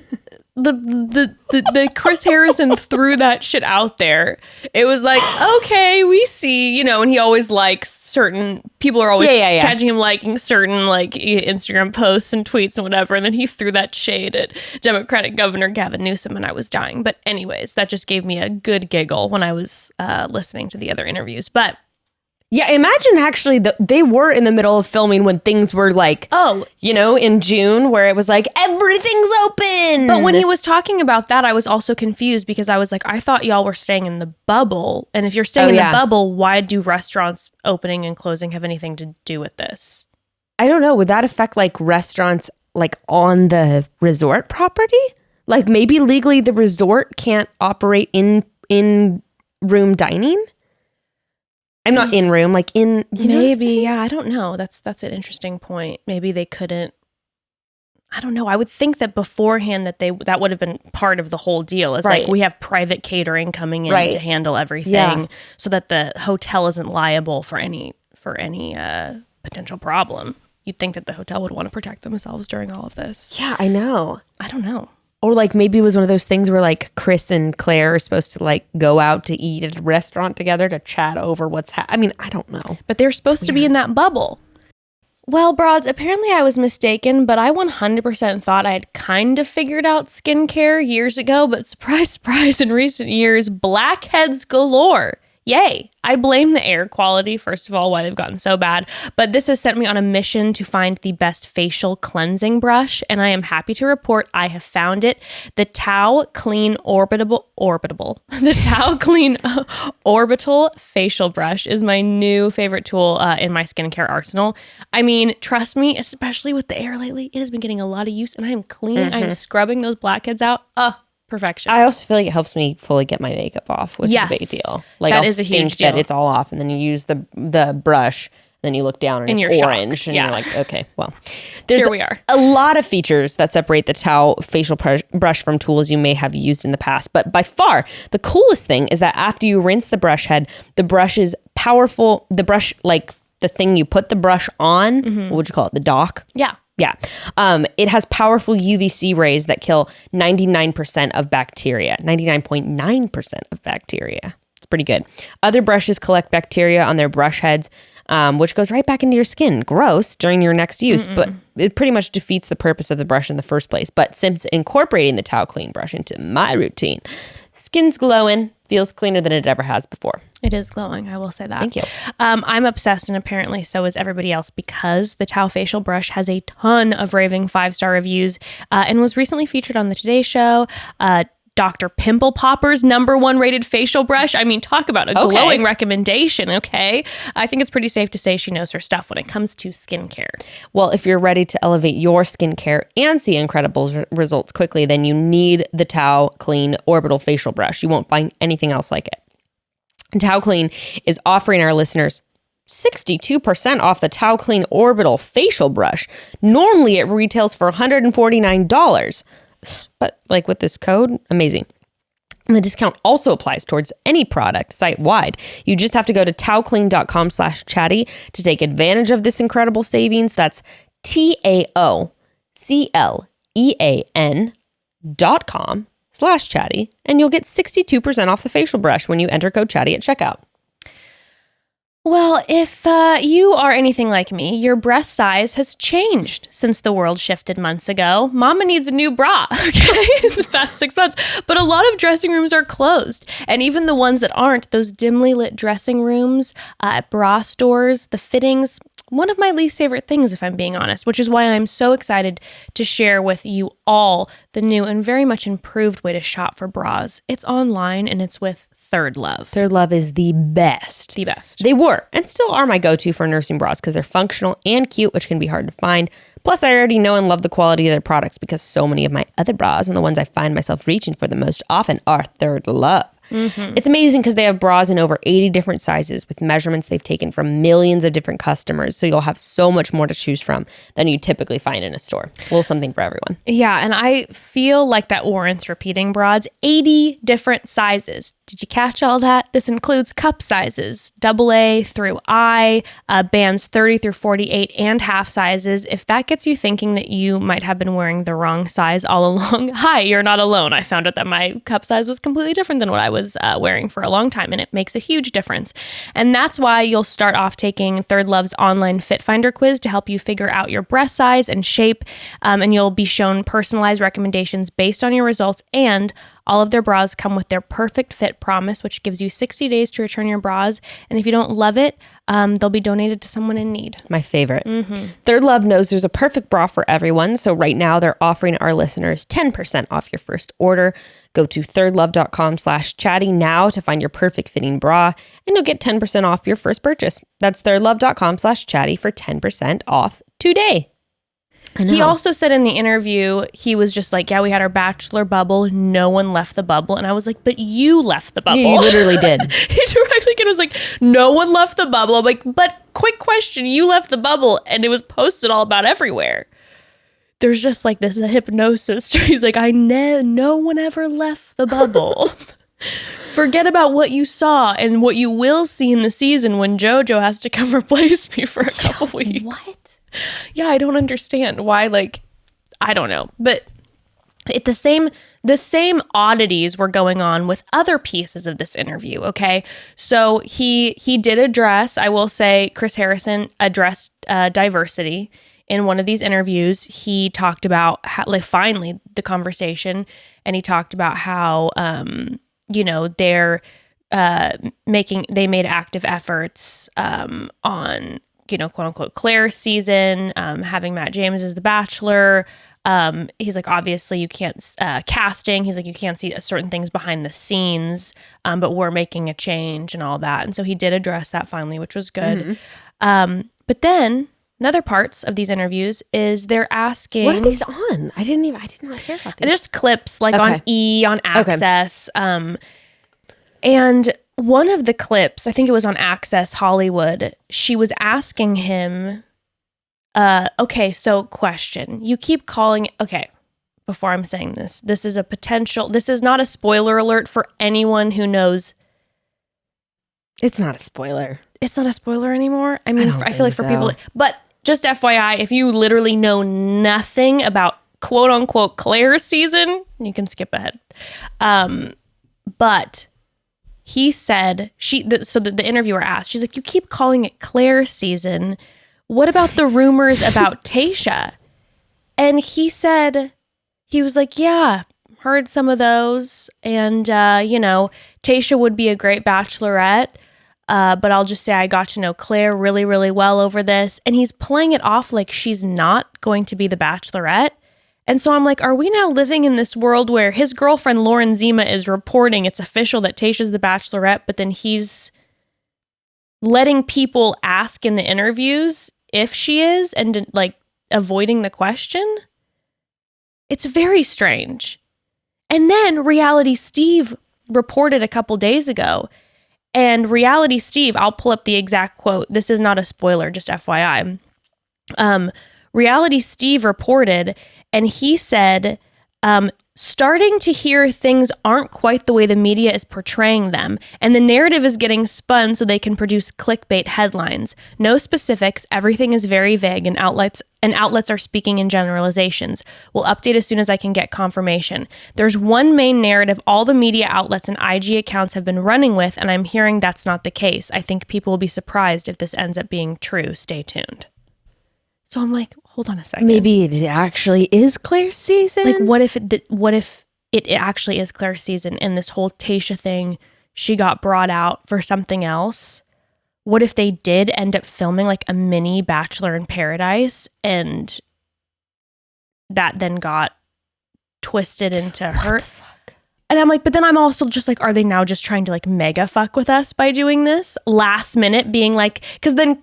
the Chris Harrison threw that shit out there. It was like, okay, we see, and he always likes certain people are always catching him liking certain like Instagram posts and tweets and whatever. And then he threw that shade at Democratic Governor Gavin Newsom and I was dying. But anyways, that just gave me a good giggle when I was listening to the other interviews. But yeah, imagine actually they were in the middle of filming when things were like, in June where it was like, everything's open. But when he was talking about that, I was also confused because I was like, I thought y'all were staying in the bubble. And if you're staying in the bubble, why do restaurants opening and closing have anything to do with this? I don't know. Would that affect like restaurants like on the resort property? Like maybe legally the resort can't operate in room dining? I'm not in room, like in... Maybe, yeah, I don't know. That's an interesting point. Maybe they couldn't... I don't know. I would think that beforehand that would have been part of the whole deal. It's like we have private catering coming in to handle everything so that the hotel isn't liable for any potential problem. You'd think that the hotel would want to protect themselves during all of this. Yeah, I know. I don't know. Or like maybe it was one of those things where like Chris and Claire are supposed to like go out to eat at a restaurant together to chat over what's I mean, I don't know. But they're supposed to be in that bubble. Well, broads, apparently I was mistaken, but I 100% thought I had kind of figured out skincare years ago, but surprise, surprise, in recent years, blackheads galore. Yay. I blame the air quality, first of all, why they've gotten so bad. But this has sent me on a mission to find the best facial cleansing brush, and I am happy to report I have found it. The Tao Clean Orbital facial brush is my new favorite tool in my skincare arsenal. I mean, trust me, especially with the air lately, it has been getting a lot of use, and I am cleaning, I'm scrubbing those blackheads out. Perfection. I also feel like it helps me fully get my makeup off, which is a big deal. Like that I'll is a huge think deal. that it's all off, and then you use the brush, then you look down and it's orange, shocked. and you're like, okay, well, there's Here we are. a lot of features that separate the Tao facial brush from tools you may have used in the past. But by far, the coolest thing is that after you rinse the brush head, the brush is powerful. The brush, like the thing you put the brush on, what would you call it? The dock? Yeah. Yeah. It has powerful UVC rays that kill 99% of bacteria, 99.9% of bacteria. It's pretty good. Other brushes collect bacteria on their brush heads, which goes right back into your skin. Gross during your next use, but it pretty much defeats the purpose of the brush in the first place. But since incorporating the Tao Clean brush into my routine, skin's glowing, feels cleaner than it ever has before. It is glowing. I will say that. Thank you. I'm obsessed, and apparently so is everybody else, because the Tao facial brush has a ton of raving 5-star reviews and was recently featured on the Today Show. Dr. Pimple Popper's #1 rated facial brush. I mean, talk about a glowing recommendation, okay? I think it's pretty safe to say she knows her stuff when it comes to skincare. Well, if you're ready to elevate your skincare and see incredible results quickly, then you need the Tao Clean Orbital Facial Brush. You won't find anything else like it. And Tao Clean is offering our listeners 62% off the Tao Clean Orbital Facial Brush. Normally, it retails for $149. But like with this code, amazing. And the discount also applies towards any product site-wide. You just have to go to taoclean.com/chatty to take advantage of this incredible savings. That's taoclean.com/chatty, and you'll get 62% off the facial brush when you enter code chatty at checkout. Well, if you are anything like me, your breast size has changed since the world shifted months ago. Mama needs a new bra, okay, in the past 6 months. But a lot of dressing rooms are closed. And even the ones that aren't, those dimly lit dressing rooms at bra stores, the fittings, one of my least favorite things, if I'm being honest, which is why I'm so excited to share with you all the new and very much improved way to shop for bras. It's online, and it's with Third Love. Third Love is the best. The best. They were and still are my go-to for nursing bras because they're functional and cute, which can be hard to find. Plus, I already know and love the quality of their products because so many of my other bras and the ones I find myself reaching for the most often are Third Love. It's amazing because they have bras in over 80 different sizes with measurements they've taken from millions of different customers. So you'll have so much more to choose from than you typically find in a store. A little something for everyone. Yeah, and I feel like that warrants repeating, broads. 80 different sizes. Did you catch all that? This includes cup sizes, AA through I, bands 30 through 48, and half sizes. If that gets you thinking that you might have been wearing the wrong size all along, hi, you're not alone. I found out that my cup size was completely different than what I was wearing for a long time, and it makes a huge difference. And that's why you'll start off taking Third Love's online Fit Finder quiz to help you figure out your breast size and shape, and you'll be shown personalized recommendations based on your results. And all of their bras come with their perfect fit promise, which gives you 60 days to return your bras. And if you don't love it, they'll be donated to someone in need. My favorite. Third Love knows there's a perfect bra for everyone. So right now they're offering our listeners 10% off your first order. Go to thirdlove.com/chatty now to find your perfect fitting bra, and you'll get 10% off your first purchase. That's thirdlove.com/chatty for 10% off today. He also said in the interview, he was just like, yeah, we had our bachelor bubble. No one left the bubble. And I was like, but you left the bubble. You literally did. He directly was like, no one left the bubble. I'm like, but quick question, you left the bubble. And it was posted all about everywhere. there's just like this hypnosis. He's like, no one ever left the bubble. Forget about what you saw and what you will see in the season when JoJo has to come replace me for a couple weeks. What? Yeah, I don't understand why. Like, I don't know, but the same oddities were going on with other pieces of this interview. Okay, so he did address. I will say, Chris Harrison addressed diversity in one of these interviews. He talked about how, like, finally the conversation, and he talked about how they're they made active efforts on, quote unquote, Claire's season, having Matt James as the Bachelor. He's like, obviously you can't, casting, he's like, you can't see certain things behind the scenes, but we're making a change and all that. And so he did address that finally, which was good. But then another parts of these interviews is they're asking, what are these on? I did not hear about these. Just clips like on on Access. And one of the clips, I think it was on Access Hollywood, she was asking him, okay, so question. You keep calling, okay, before I'm saying this is this is not a spoiler alert for anyone who knows. It's not a spoiler. It's not a spoiler anymore? I mean, I feel like for so. people, but just FYI, if you literally know nothing about quote unquote Claire's season, you can skip ahead. But he said, the interviewer asked, she's like, you keep calling it Claire's season. What about the rumors about Tayshia? And he said, he was like, yeah, heard some of those. And, Tayshia would be a great bachelorette. But I'll just say I got to know Claire really, really well over this. And he's playing it off like she's not going to be the bachelorette. And so I'm like, are we now living in this world where his girlfriend Lauren Zima is reporting it's official that Tayshia's the bachelorette, but then he's letting people ask in the interviews if she is and like avoiding the question? It's very strange. And then Reality Steve reported a couple days ago, and Reality Steve, I'll pull up the exact quote. This is not a spoiler, just FYI. Reality Steve reported, and he said, starting to hear things aren't quite the way the media is portraying them, and the narrative is getting spun so they can produce clickbait headlines. No specifics, everything is very vague, and outlets are speaking in generalizations. We'll update as soon as I can get confirmation. There's one main narrative all the media outlets and IG accounts have been running with, and I'm hearing that's not the case. I think people will be surprised if this ends up being true. Stay tuned. So I'm like, hold on a second. Maybe it actually is Claire's season? Like, what if it actually is Claire's season, and this whole Tayshia thing, she got brought out for something else? What if they did end up filming like a mini Bachelor in Paradise, and that then got twisted into her? And I'm like, but then I'm also just like, are they now just trying to like mega fuck with us by doing this last minute, being like, because then,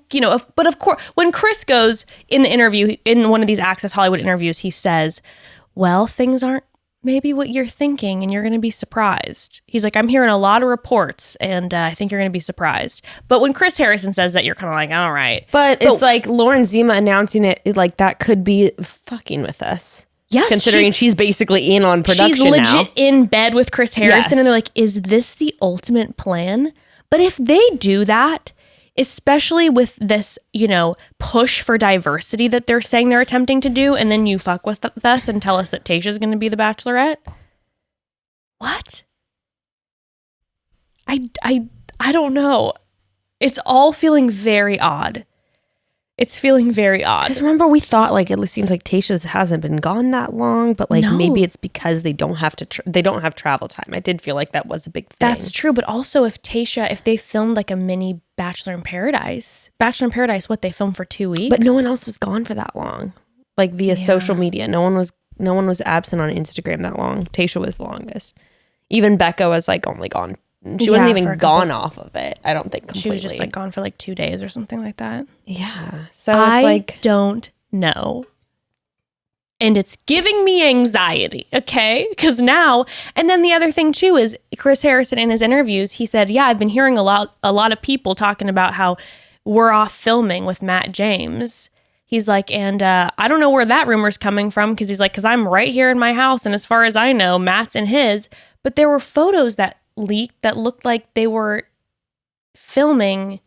but of course, when Chris goes in the interview, in one of these Access Hollywood interviews, he says, well, things aren't maybe what you're thinking, and you're going to be surprised. He's like, I'm hearing a lot of reports, and I think you're going to be surprised. But when Chris Harrison says that, you're kind of like, all right. But it's like Lauren Zima announcing it, like that could be fucking with us. Yes, considering she's basically in on production. She's legit now. In bed with Chris Harrison, and they're like, is this the ultimate plan? But if they do that, especially with this, push for diversity that they're saying they're attempting to do, and then you fuck with us and tell us that Tayshia's going to be the Bachelorette? What? I don't know. It's all feeling very odd. It's feeling very odd. Because remember, we thought like it seems like Tayshia's hasn't been gone that long, but like maybe it's because they don't have to. They don't have travel time. I did feel like that was a big thing. That's true, but also if they filmed like a mini Bachelor in Paradise, what they filmed for 2 weeks, but no one else was gone for that long, like via social media. No one was absent on Instagram that long. Tayshia was the longest. Even Bekah was like only gone. She wasn't even gone off of it. I don't think completely. She was just like gone for like 2 days or something like that. Yeah. So it's like, I don't know. And it's giving me anxiety, okay? Because now, and then the other thing too is Chris Harrison in his interviews, he said, yeah, I've been hearing a lot of people talking about how we're off filming with Matt James. He's like, and I don't know where that rumor's coming from, because he's like, because I'm right here in my house, and as far as I know, Matt's in his. But there were photos that leaked that looked like they were filming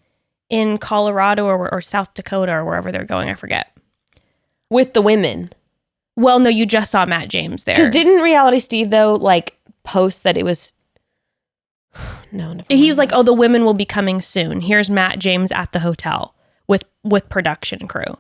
in Colorado or South Dakota or wherever they're going. I forget. With the women. Well, no, you just saw Matt James there. Because didn't Reality Steve, though, like, post that it was... No, never He was like, oh, the women will be coming soon. Here's Matt James at the hotel with production crew.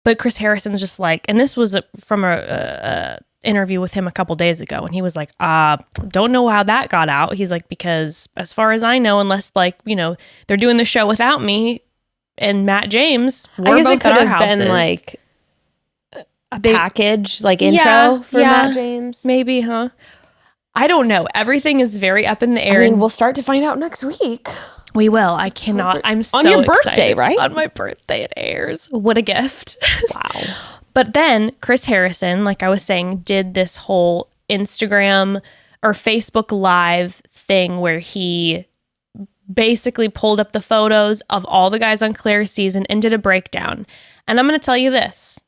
But Chris Harrison's just like, and this was from a interview with him a couple days ago, and he was like, don't know how that got out. He's like, because as far as I know, unless like, you know, they're doing the show without me and Matt James, we're both at our houses. Been like a package, like intro for Matt James. Maybe, huh? I don't know. Everything is very up in the air. I mean, we'll start to find out next week. We will. I cannot. I'm so on your excited. birthday, right? On my birthday, it airs. What a gift. Wow. But then Chris Harrison, like I was saying, did this whole Instagram or Facebook Live thing where he basically pulled up the photos of all the guys on Claire's season and did a breakdown. And I'm going to tell you this.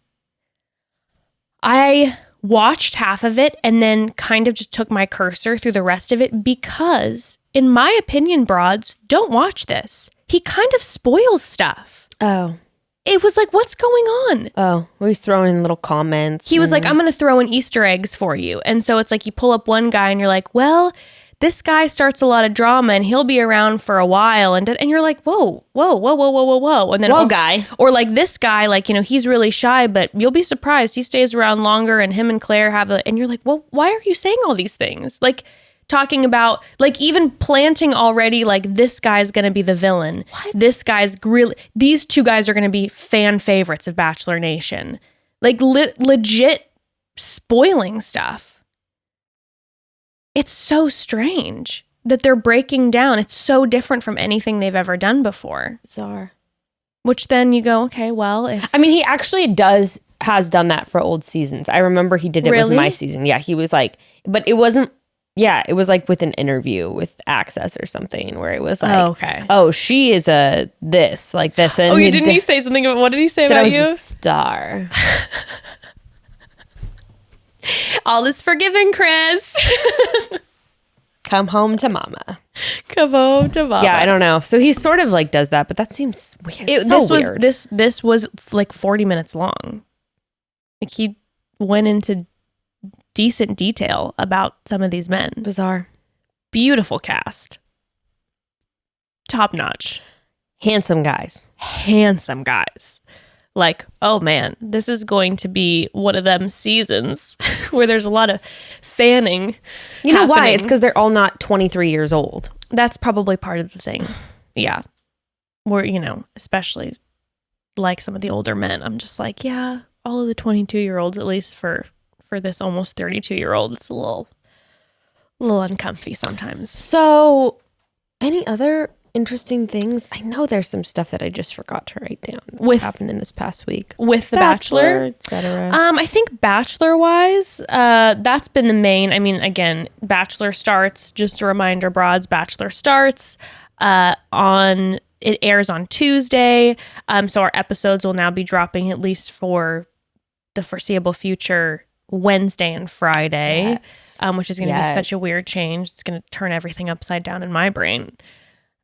I watched half of it and then kind of just took my cursor through the rest of it because, in my opinion, broads, don't watch this. He kind of spoils stuff. Oh. It was like, what's going on? Oh, well, he's throwing in little comments. He was like, I'm going to throw in Easter eggs for you. And so it's like you pull up one guy and you're like, well, this guy starts a lot of drama and he'll be around for a while. And you're like, whoa. And then, guy. Or like this guy, like, you know, he's really shy, but you'll be surprised. He stays around longer and him and Claire have and you're like, well, why are you saying all these things? Like talking about, like even planting already, like this guy's going to be the villain. What? This guy's really, these two guys are going to be fan favorites of Bachelor Nation. Like legit spoiling stuff. It's so strange that they're breaking down. It's so different from anything they've ever done before. Bizarre. Which then you go, okay, well, if... I mean, he actually has done that for old seasons. I remember he did it with my season. Yeah, he was like, but it wasn't, it was like with an interview with Access or something where it was like, oh, she is a this, like this. And didn't he say something about, what did he say about you? I was a star. All is forgiven, Chris. Come home to mama. Come home to mama. Yeah, I don't know. So he sort of like does that, but that seems weird. Weird. This was like 40 minutes long. Like he went into decent detail about some of these men. Bizarre. Beautiful cast. Top notch. Handsome guys. Like, oh man, this is going to be one of them seasons where there's a lot of fanning. You know why? It's because they're all not 23 years old. That's probably part of the thing. Yeah. Where, you know, especially like some of the older men, I'm just like, yeah, all of the 22-year-olds, at least for this almost 32-year-old, it's a little uncomfy sometimes. So, any other interesting things? I know there's some stuff that I just forgot to write down that's happened in this past week with the Bachelor, etc. I think Bachelor wise, that's been the main. I mean, again, Bachelor starts. Just a reminder, broads. Bachelor starts it airs on Tuesday. So our episodes will now be dropping, at least for the foreseeable future, Wednesday and Friday, which is going to be such a weird change. It's going to turn everything upside down in my brain.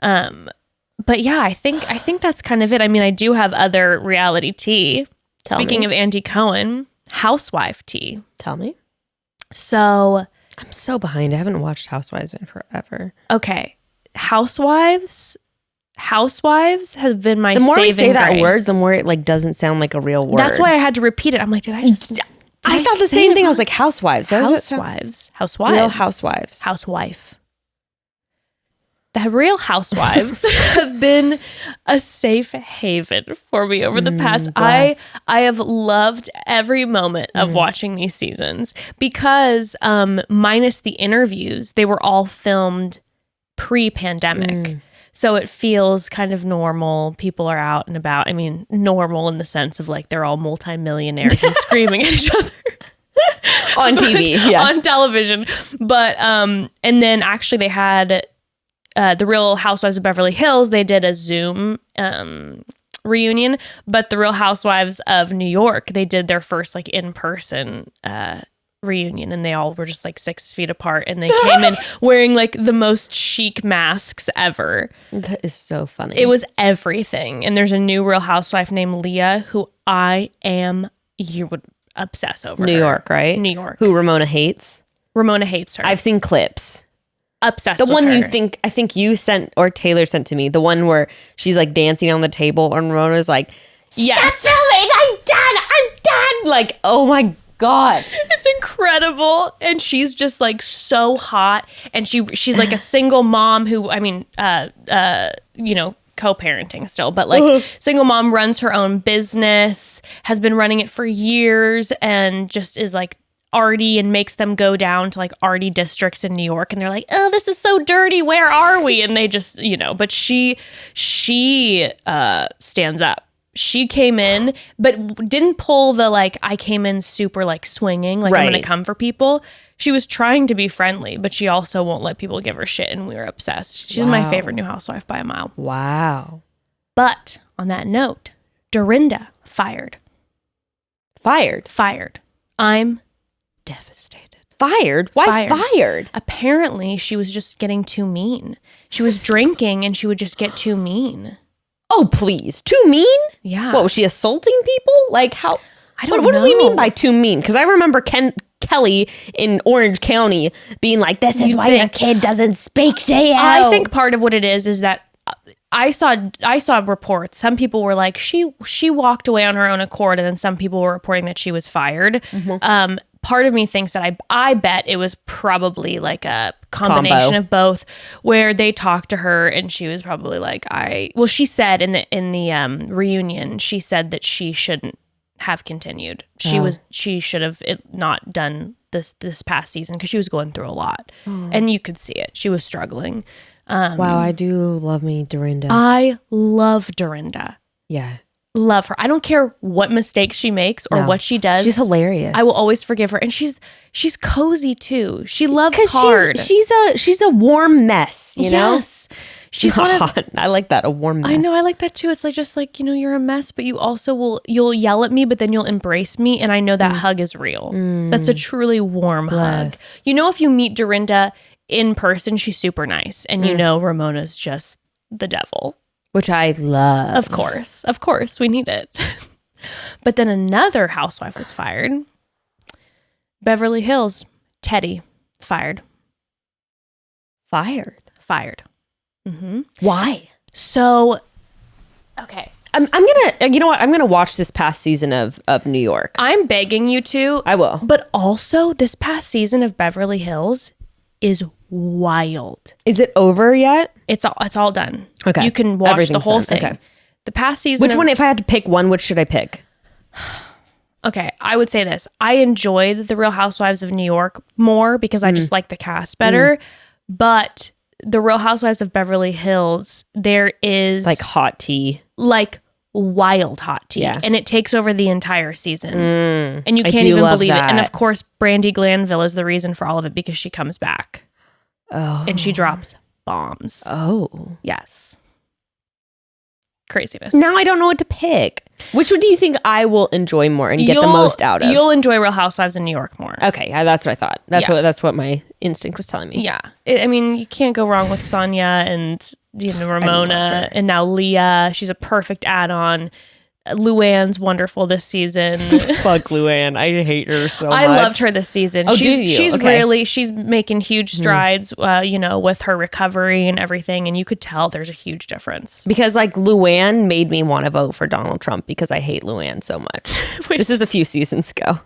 But yeah, I think that's kind of it. I mean, I do have other reality tea. Speaking of Andy Cohen, Housewife tea. Tell me. So I'm so behind. I haven't watched Housewives in forever. Okay. Housewives have been my saving grace. The more we say that word, the more it like doesn't sound like a real word. That's why I had to repeat it. I'm like, I thought the same thing. I was like, Housewives. Housewives. Real Housewives. Housewife. The Real Housewives have been a safe haven for me over the past. I have loved every moment of watching these seasons because minus the interviews, they were all filmed pre-pandemic. So it feels kind of normal. People are out and about. I mean, normal in the sense of like they're all multimillionaires and screaming at each other. On TV, on television. But, and then actually they had... the Real Housewives of Beverly Hills, they did a Zoom reunion, but the Real Housewives of New York, they did their first like in-person reunion, and they all were just like 6 feet apart, and they came in wearing like the most chic masks ever. That is so funny. It was everything. And there's a new Real Housewife named Leah who you would obsess over. New her. York, right? New York. Who Ramona hates. Ramona hates her. I've seen clips. Obsessed The with one her. I think you sent or Taylor sent to me. The one where she's like dancing on the table and Ramona's like, yes. "Stop filming! I'm done! Like, oh my God. It's incredible. And she's just like so hot. And she's like a single mom who, co-parenting still, but like single mom, runs her own business, has been running it for years, and just is like arty and makes them go down to like arty districts in New York, and they're like, oh, this is so dirty, where are we? And they just, but she stands up. She came in, but didn't pull the like, I came in super like swinging, like I'm gonna come for people. She was trying to be friendly, but she also won't let people give her shit, and we were obsessed. She's my favorite new housewife by a mile. Wow. But on that note, Dorinda fired. I'm devastated. Fired? Why fired? Apparently, she was just getting too mean. She was drinking, and she would just get too mean. Oh, please. Too mean? Yeah. What, was she assaulting people? Like, how? I don't know. What do we mean by too mean? Because I remember Kelly in Orange County being like, this is why your kid doesn't speak to you. I think part of what it is that I saw reports. Some people were like, she walked away on her own accord, and then some people were reporting that she was fired. Mm-hmm. Part of me thinks that I bet it was probably like a combination of both, where they talked to her and she was probably like, she said in the reunion, she said that she shouldn't have continued. She should have not done this past season because she was going through a lot, and you could see it. She was struggling. Wow, I do love me Dorinda. I love Dorinda. Yeah. Love her. I don't care what mistakes she makes or what she does. She's hilarious. I will always forgive her, and she's cozy too. She loves hard. She's a warm mess, you know? Yes. She's I like that, a warm mess. I know, I like that too. It's like just like, you're a mess, but you also you'll yell at me, but then you'll embrace me, and I know that hug is real. That's a truly warm hug. If you meet Dorinda in person, she's super nice, and Ramona's just the devil. Which I love. Of course, we need it. But then another housewife was fired. Beverly Hills, Teddy, fired. Fired. Mm-hmm. Why? So, okay. I'm gonna, you know what? I'm gonna watch this past season of New York. I'm begging you to. I will. But also, this past season of Beverly Hills is wild. Is it over yet? It's all done. Okay. You can watch the whole thing. Okay. The past season. Which one, if I had to pick one, which should I pick? Okay, I would say this. I enjoyed The Real Housewives of New York more because I just like the cast better. But The Real Housewives of Beverly Hills, there is like hot tea. Like wild hot tea. Yeah. And it takes over the entire season. And you can't even believe it. And of course, Brandi Glanville is the reason for all of it because she comes back. Oh. And she drops bombs. Oh. Yes. Craziness. Now I don't know what to pick. Which one do you think I will enjoy more and get the most out of? You'll enjoy Real Housewives in New York more. Okay, yeah, that's what I thought. That's what my instinct was telling me. Yeah. You can't go wrong with Sonia and Ramona and now Leah. She's a perfect add-on. Luann's wonderful this season. Fuck Luann. I hate her so much. I loved her this season. Oh, did you? She's making huge strides, with her recovery and everything. And you could tell there's a huge difference. Because like Luann made me want to vote for Donald Trump because I hate Luann so much. This is a few seasons ago.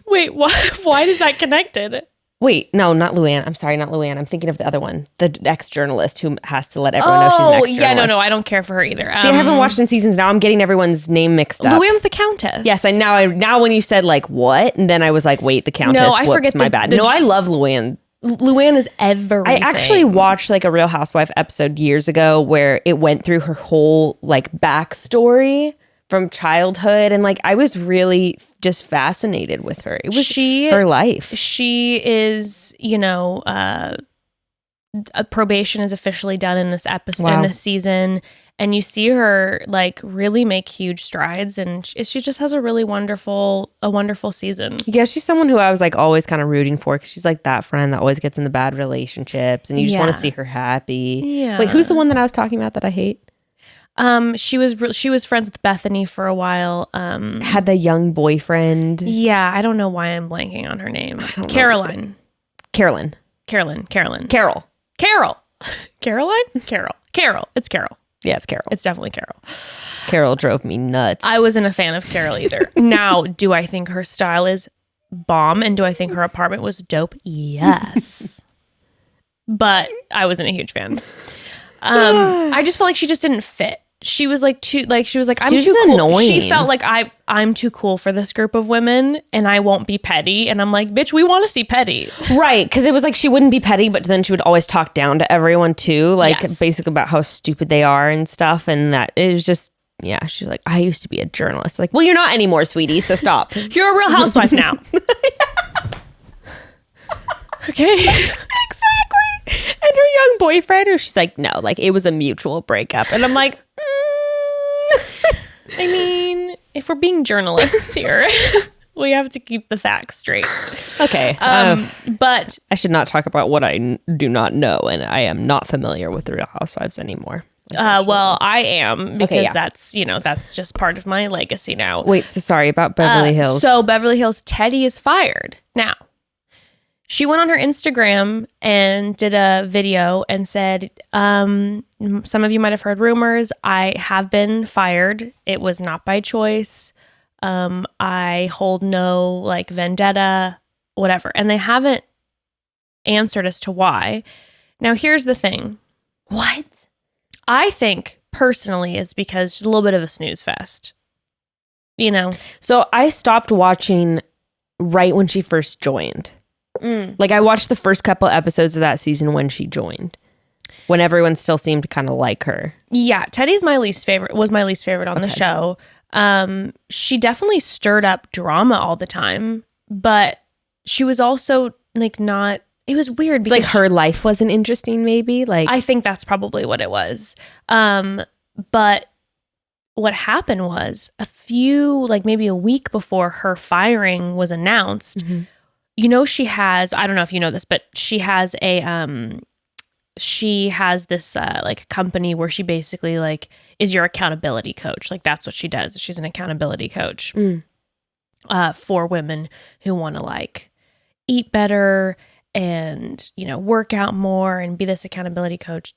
Wait, why is that connected? Wait, no, not Luann. I'm sorry, not Luann. I'm thinking of the other one, the ex-journalist who has to let everyone know she's an ex-journalist. Yeah, no, I don't care for her either. See, I haven't watched in seasons now. I'm getting everyone's name mixed up. Luann's the Countess. Yes, and now when you said like what, and then I was like, wait, the Countess. No, I forget my bad. No, I love Luann. Luann is everything. I actually watched like a Real Housewife episode years ago where it went through her whole like backstory from childhood, and like I was really just fascinated with her. It was her life. She is, probation is officially done in this episode, Wow. in this season. And you see her like really make huge strides, and she just has a wonderful season. Yeah, she's someone who I was like always kind of rooting for because she's like that friend that always gets in the bad relationships, and you just want to see her happy. Yeah. Wait, who's the one that I was talking about that I hate? She was friends with Bethany for a while. Had the young boyfriend. Yeah, I don't know why I'm blanking on her name. Caroline. Carolyn. Caroline. Carol. Caroline? Carol. It's Carol. Yeah, it's Carol. It's definitely Carol. Carol drove me nuts. I wasn't a fan of Carol either. Now, do I think her style is bomb, and do I think her apartment was dope? Yes. But I wasn't a huge fan. I just felt like she just didn't fit. She was like I'm was too cool. annoying. She felt like I'm too cool for this group of women, and I won't be petty. And I'm like, bitch, we want to see petty. Right, because it was like she wouldn't be petty, but then she would always talk down to everyone too, like Yes. basically about how stupid they are and stuff. And that it was just, yeah, she's like, I used to be a journalist. Like, well, you're not anymore, sweetie, so stop. You're a Real Housewife now. Okay. Exactly. And her young boyfriend, or she's like, no, like it was a mutual breakup. And I'm like, I mean, if we're being journalists here, we have to keep the facts straight. okay. But I should not talk about what I do not know, and I am not familiar with the Real Housewives anymore. well, I am, because yeah. that's just part of my legacy now. Wait, so sorry about Beverly Hills. So Beverly Hills, Teddy is fired. Now, she went on her Instagram and did a video and said, some of you might have heard rumors. I have been fired. It was not by choice. I hold no like vendetta, whatever. And they haven't answered as to why. Now, here's the thing. What? I think personally it's because she's a little bit of a snooze fest. You know? So I stopped watching right when she first joined. Like I watched the first couple episodes of that season when she joined, when everyone still seemed to kind of like her. Yeah, Teddy's my least favorite on the show. She definitely stirred up drama all the time, but she was also like not. It was weird because Like her life wasn't interesting, maybe. Like I think that's probably what it was. But what happened was maybe a week before her firing was announced. Mm-hmm. You know, she has, I don't know if you know this, but she has this like company where she basically like is your accountability coach. Like that's what she does. She's an accountability coach for women who want to like eat better and, you know, work out more and be this accountability coach.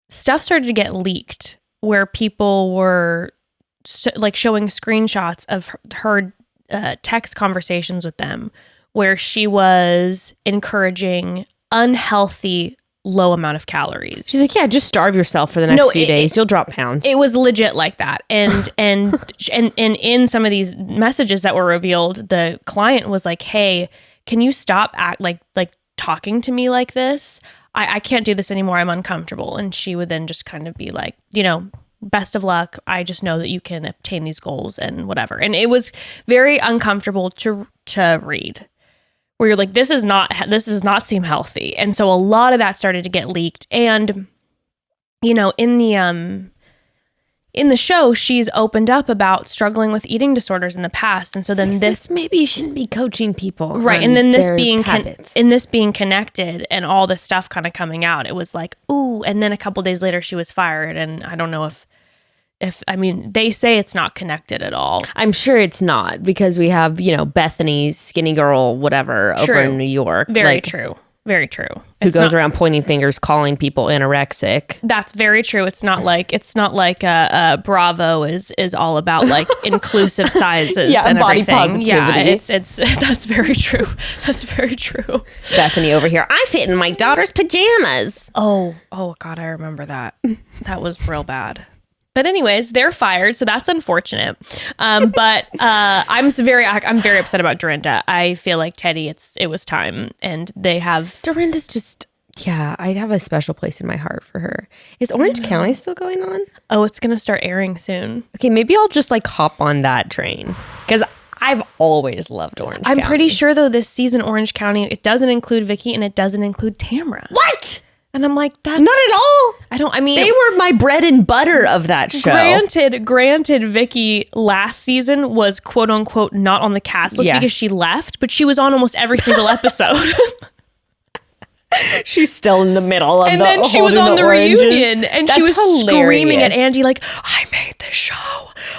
Stuff started to get leaked where people were like showing screenshots of her text conversations with them where she was encouraging unhealthy low amount of calories. she's like, yeah, just starve yourself for the next few days. You'll drop pounds. It was legit like that. And in some of these messages that were revealed, the client was like, hey, can you stop like talking to me like this? I can't do this anymore. I'm uncomfortable. And she would then just kind of be like, you know, best of luck. I just know that you can obtain these goals and whatever. And it was very uncomfortable to read, where you're like, this does not seem healthy. And so a lot of that started to get leaked. And, you know, in the show, she's opened up about struggling with eating disorders in the past. And so then this maybe you shouldn't be coaching people. right. And then this being habits. being connected and all this stuff kind of coming out, it was like, ooh. And then a couple days later she was fired. And I don't know if I mean, they say it's not connected at all. I'm sure it's not, because we have, you know, Bethany's skinny girl, whatever, True. over in New York. Very true. Very true. Who goes around pointing fingers, calling people anorexic. That's very true. It's not like Bravo is all about like inclusive sizes Yeah, and body everything. positivity. Yeah, it's that's very true. That's very true. Bethany over here, I fit in my daughter's pajamas. Oh God, I remember that. That was real bad. But anyways, they're fired, so that's unfortunate. But I'm very upset about Dorinda. I feel like Teddy, it was time, and they have. Dorinda's just, yeah, I'd have a special place in my heart for her. Is Orange County still going on? Oh, it's gonna start airing soon. Okay, maybe I'll just like hop on that train, because I've always loved Orange I'm County. pretty sure though this season Orange County, it doesn't include Vicky and it doesn't include Tamra. What? And I'm like, that's Not at all. I mean They were my bread and butter of that show. Granted, Vicky last season was quote unquote not on the cast list because she left, but she was on almost every single episode. She's still in the middle of and then she was on the reunion and That's she was screaming at hilarious. Andy like, I made this show.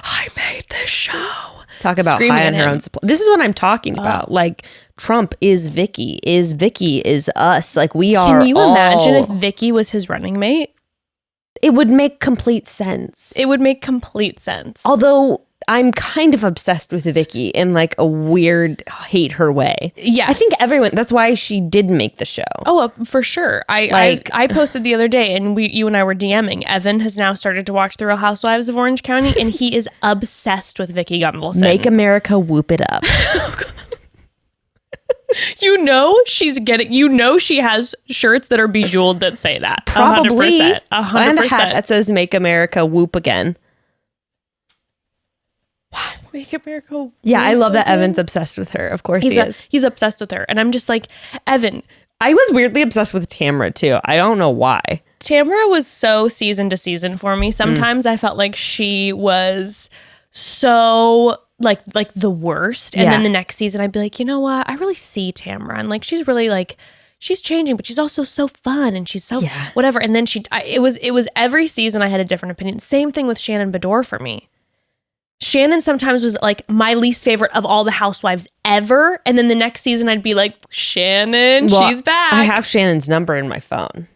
I made this show. Talk about Screaming high at on her him. own supply. This is what I'm talking about. Like Trump is Vicky is us. Like we are. Can you imagine if Vicky was his running mate? It would make complete sense. It would make complete sense. Although I'm kind of obsessed with Vicky in like a weird hate her way. Yes. I think everyone, that's why she did make the show. Oh, for sure. I posted the other day and you and I were DMing. Evan has now started to watch The Real Housewives of Orange County and he is obsessed with Vicky Gunvalson. Make America whoop it up. She has shirts that are bejeweled that say that. Probably. 100%. And a hat that says Make America whoop again. Make America. Yeah, I love that Evan's obsessed with her. Of course he is. He's obsessed with her. And I'm just like, Evan. I was weirdly obsessed with Tamra too. I don't know why. Tamra was so season to season for me. Sometimes I felt like she was so like the worst. And then the next season I'd be like, you know what? I really see Tamra. And like, she's really like, she's changing, but she's also so fun and she's so whatever. And then it was every season I had a different opinion. Same thing with Shannon Bedore for me. Shannon sometimes was like my least favorite of all the housewives ever. And then the next season I'd be like, Shannon, she's back. I have Shannon's number in my phone.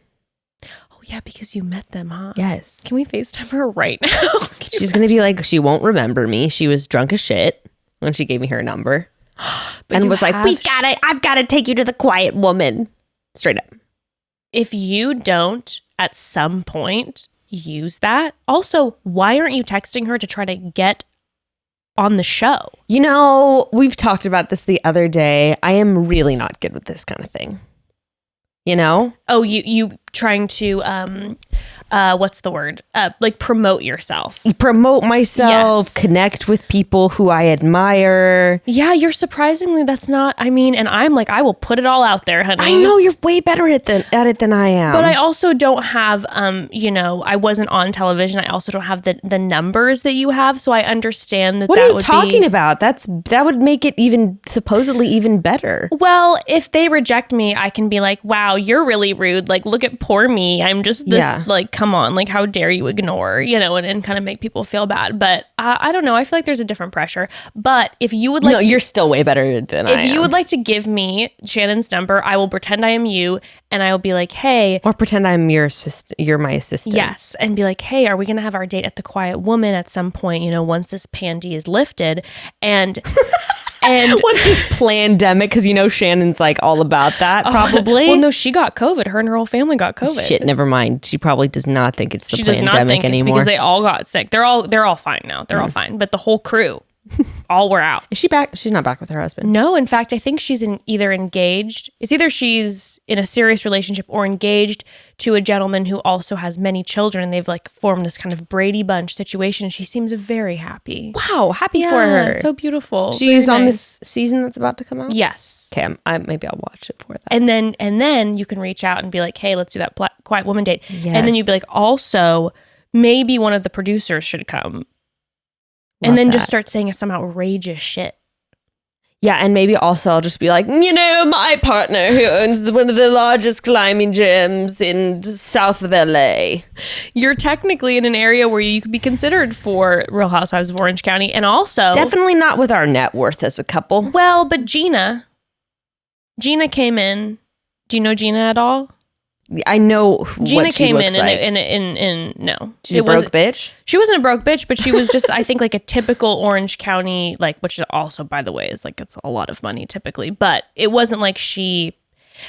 Oh yeah, because you met them, huh? Yes. Can we FaceTime her right now? She's going to be like, she won't remember me. She was drunk as shit when she gave me her number. And was like, I've got to take you to the quiet woman. Straight up. If you don't at some point use that, also, why aren't you texting her to try to get on the show? You know, we've talked about this the other day. I am really not good with this kind of thing. You know? Oh, you trying to what's the word? Like promote yourself. Promote myself, connect with people who I admire. Yeah, you're surprisingly that's not, I mean, and I'm like, I will put it all out there, honey. I know you're way better at it than I am. But I also don't have I wasn't on television. I also don't have the numbers that you have, so I understand that. What are you talking about? That would make it supposedly even better. Well, if they reject me, I can be like, wow, you're really rude. Like, look at poor me. I'm just this, like, come on, like, how dare you ignore, and kind of make people feel bad. But I don't know. I feel like there's a different pressure. But if you would like you're still way better than I am. If you would like to give me Shannon's number, I will pretend I am you and I will be like, hey. Or pretend I'm your assistant. You're my assistant. Yes. And be like, hey, are we going to have our date at the Quiet Woman at some point, once this pandy is lifted? And what's this plandemic? Because Shannon's like all about that, probably. Well, no, she got COVID. Her and her whole family got COVID. Shit, never mind. She probably does not think it's the she plandemic does not think anymore. It's because they all got sick. They're all fine now. They're all fine. But the whole crew, all were out. Is she back? She's not back with her husband. No, in fact, I think she's either engaged. It's either she's in a serious relationship or engaged to a gentleman who also has many children. They've like formed this kind of Brady Bunch situation. She seems very happy. Wow, happy for her. So beautiful. She's on this season that's about to come out? Yes. Okay, maybe I'll watch it for that. And then you can reach out and be like, hey, let's do that Quiet Woman date. Yes. And then you'd be like, also, maybe one of the producers should come. And then just start saying some outrageous shit. Yeah, and maybe also I'll just be like, my partner who owns one of the largest climbing gyms in south of LA. You're technically in an area where you could be considered for Real Housewives of Orange County. And also... Definitely not with our net worth as a couple. Well, but Gina came in. Do you know Gina at all? I know Gina what she came looks in like. and no. She's a broke bitch? She wasn't a broke bitch, but she was just, I think, like a typical Orange County, like, which also, by the way, is like, it's a lot of money typically. But it wasn't like she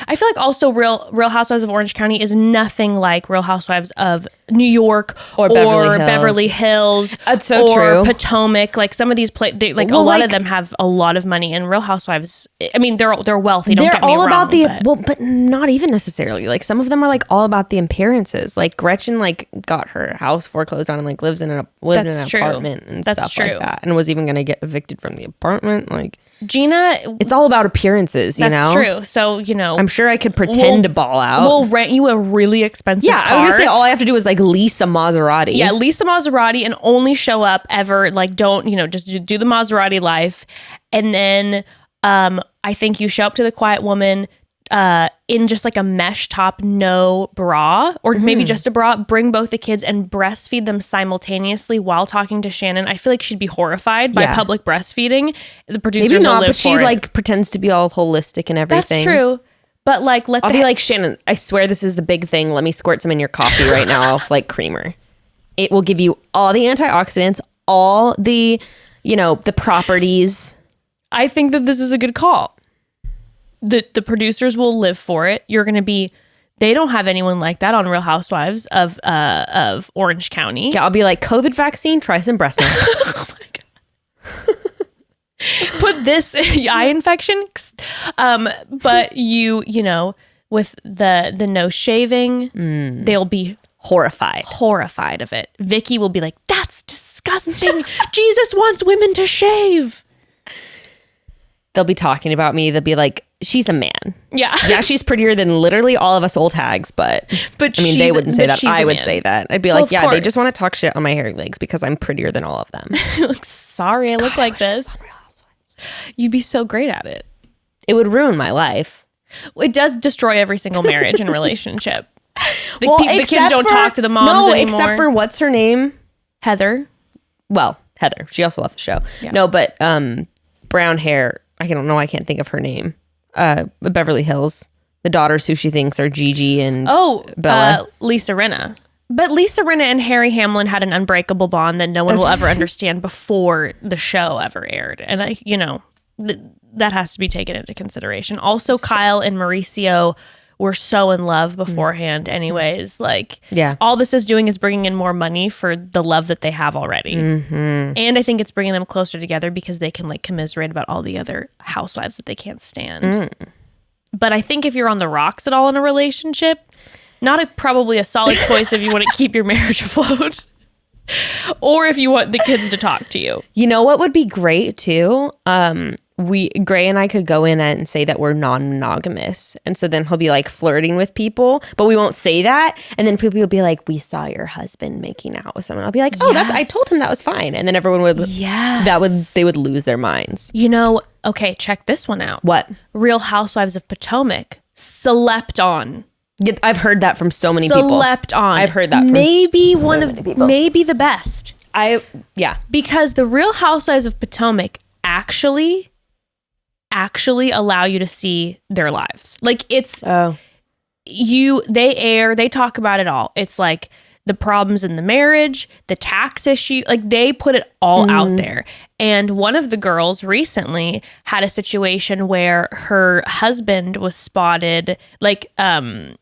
I feel like also Real Housewives of Orange County is nothing like Real Housewives of New York or Beverly Hills. That's so or true. Potomac. Like some of these a lot of them have a lot of money, and Real Housewives, I mean, they're wealthy. Don't get me wrong. They're all about but not even necessarily. Like some of them are like all about the appearances. Like Gretchen like got her house foreclosed on and like lived in an apartment and stuff like that, and was even gonna get evicted from the apartment. Like Gina, it's all about appearances. You know, that's true. So I'm sure I could pretend to ball out. We'll rent you a really expensive car. I was gonna say all I have to do is like lease a Maserati. Yeah, lease a Maserati and only show up ever. Like don't, just do the Maserati life. And then I think you show up to the Quiet Woman in just like a mesh top, no bra, or maybe just a bra, bring both the kids and breastfeed them simultaneously while talking to Shannon. I feel like she'd be horrified by public breastfeeding. The producers maybe not, will live but she for it. like pretends to be all holistic and everything. That's true. But like, I'll be like, Shannon, I swear this is the big thing. Let me squirt some in your coffee right now. I'll like creamer. It will give you all the antioxidants, all the, the properties. I think that this is a good call. The producers will live for it. You're going to be, they don't have anyone like that on Real Housewives of Orange County. Yeah, I'll be like, COVID vaccine, try some breast milk. Oh my God. Put this eye infection. But with the no shaving, they'll be horrified of it. Vicky will be like, that's disgusting. Jesus wants women to shave. They'll be talking about me. They'll be like, she's a man. Yeah. Yeah, she's prettier than literally all of us old hags, but I mean, they wouldn't say that. I would say that. I'd be like, yeah, they just want to talk shit on my hairy legs because I'm prettier than all of them. Sorry, I look like this. You'd be so great at it. It would ruin my life. It does destroy every single marriage and relationship. The kids don't talk to the moms anymore. Except for what's her name? Heather. Well, Heather. She also left the show. Yeah. No, but brown hair. I don't know. I can't think of her name. Beverly Hills. The daughters who she thinks are Gigi and Bella. Lisa Rinna. But Lisa Rinna and Harry Hamlin had an unbreakable bond that no one will ever understand before the show ever aired. And, that has to be taken into consideration. Also, Kyle and Mauricio were so in love beforehand anyways. Like, all this is doing is bringing in more money for the love that they have already. And I think it's bringing them closer together because they can, like, commiserate about all the other housewives that they can't stand. But I think if you're on the rocks at all in a relationship, probably a solid choice if you want to keep your marriage afloat. Or if you want the kids to talk to you. You know what would be great too? Gray and I could go in and say that we're non-monogamous. And so then he'll be like flirting with people, but we won't say that. And then people will be like, we saw your husband making out with someone. I'll be like, I told him that was fine. And then everyone would, they would lose their minds. Okay, check this one out. What? Real Housewives of Potomac, slept on. Yeah, I've heard that from so many people. Slept on. I've heard that from maybe maybe the best. Because the Real Housewives of Potomac actually allow you to see their lives. Like it's they talk about it all. It's like the problems in the marriage, the tax issue, like they put it all out there. And one of the girls recently had a situation where her husband was spotted, like, I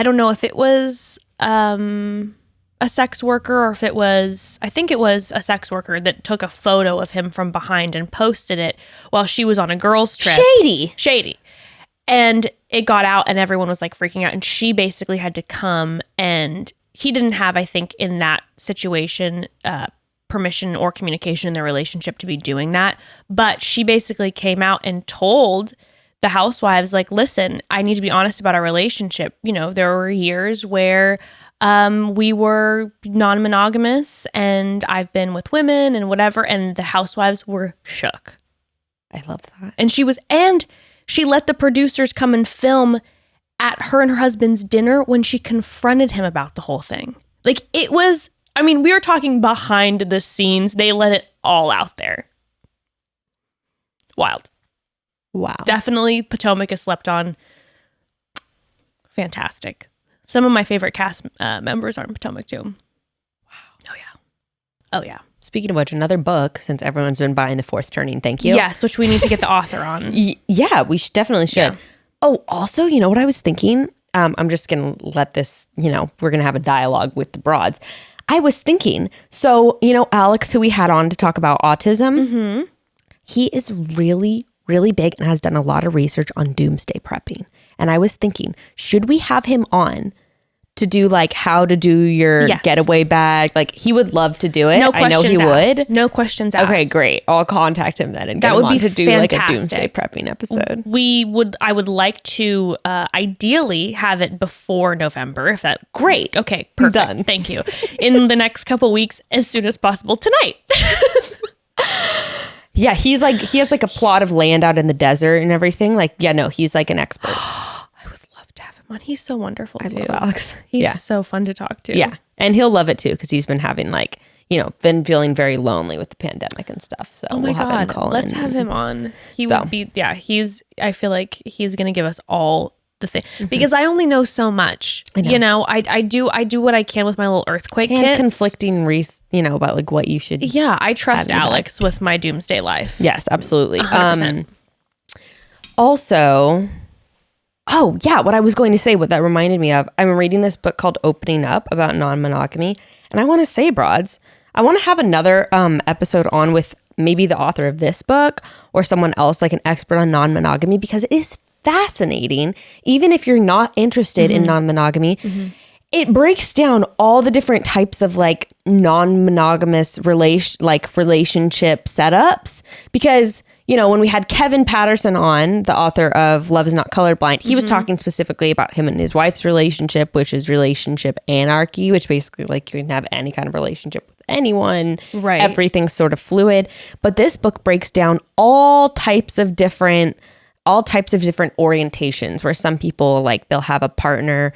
don't know if it was a sex worker or if it was, I think it was a sex worker that took a photo of him from behind and posted it while she was on a girls' trip. Shady. And it got out and everyone was like freaking out. And she basically had to come, and he didn't have, I think, in that situation, permission or communication in their relationship to be doing that. But she basically came out and told the housewives, like, listen, I need to be honest about our relationship. There were years where we were non-monogamous and I've been with women and whatever. And the housewives were shook. I love that. And she let the producers come and film at her and her husband's dinner when she confronted him about the whole thing. Like, it was, we were talking behind the scenes. They let it all out there. Wild. Wow. Definitely Potomac is slept on. Fantastic. Some of my favorite cast members are in Potomac too. Wow. Oh yeah. Speaking of which, another book, since everyone's been buying The Fourth Turning, thank you. Yes, which we need to get the author on. Yeah, we definitely should. Oh, also, you know what I was thinking? I'm just going to let this, we're going to have a dialogue with the broads. I was thinking, so, Alex, who we had on to talk about autism, he is really, really big and has done a lot of research on doomsday prepping. And I was thinking, should we have him on to do like how to do your getaway bag? Like he would love to do it. No I know questions he asked. would. No questions asked. Okay, great. I'll contact him then and get him on to do like a doomsday prepping episode. I would like to ideally have it before November, if that. Great. Okay, perfect. Done. Thank you. In the next couple weeks, as soon as possible tonight. Yeah, he has like a plot of land out in the desert and everything. Like, yeah, no, he's like an expert. He's so wonderful too. I love Alex. He's so fun to talk to. Yeah. And he'll love it too because he's been having like, been feeling very lonely with the pandemic and stuff. So we'll have him call Let's have him on. He would be, I feel like he's going to give us all the thing because I only know so much. I know. I do what I can with my little earthquake kits. Conflicting about like what you should. Yeah. I trust Alex with my doomsday life. Yes, absolutely. 100%. Also, oh, yeah, what I was going to say, what that reminded me of, I'm reading this book called Opening Up about non-monogamy. And I want to say, broads, I want to have another episode on with maybe the author of this book or someone else, like an expert on non-monogamy, because it is fascinating. Even if you're not interested in non-monogamy, it breaks down all the different types of like non-monogamous relationship setups. Because when we had Kevin Patterson on, the author of Love is Not Colorblind, he was talking specifically about him and his wife's relationship, which is relationship anarchy, which basically like you can have any kind of relationship with anyone. Right. Everything's sort of fluid. But this book breaks down all types of different orientations where some people like they'll have a partner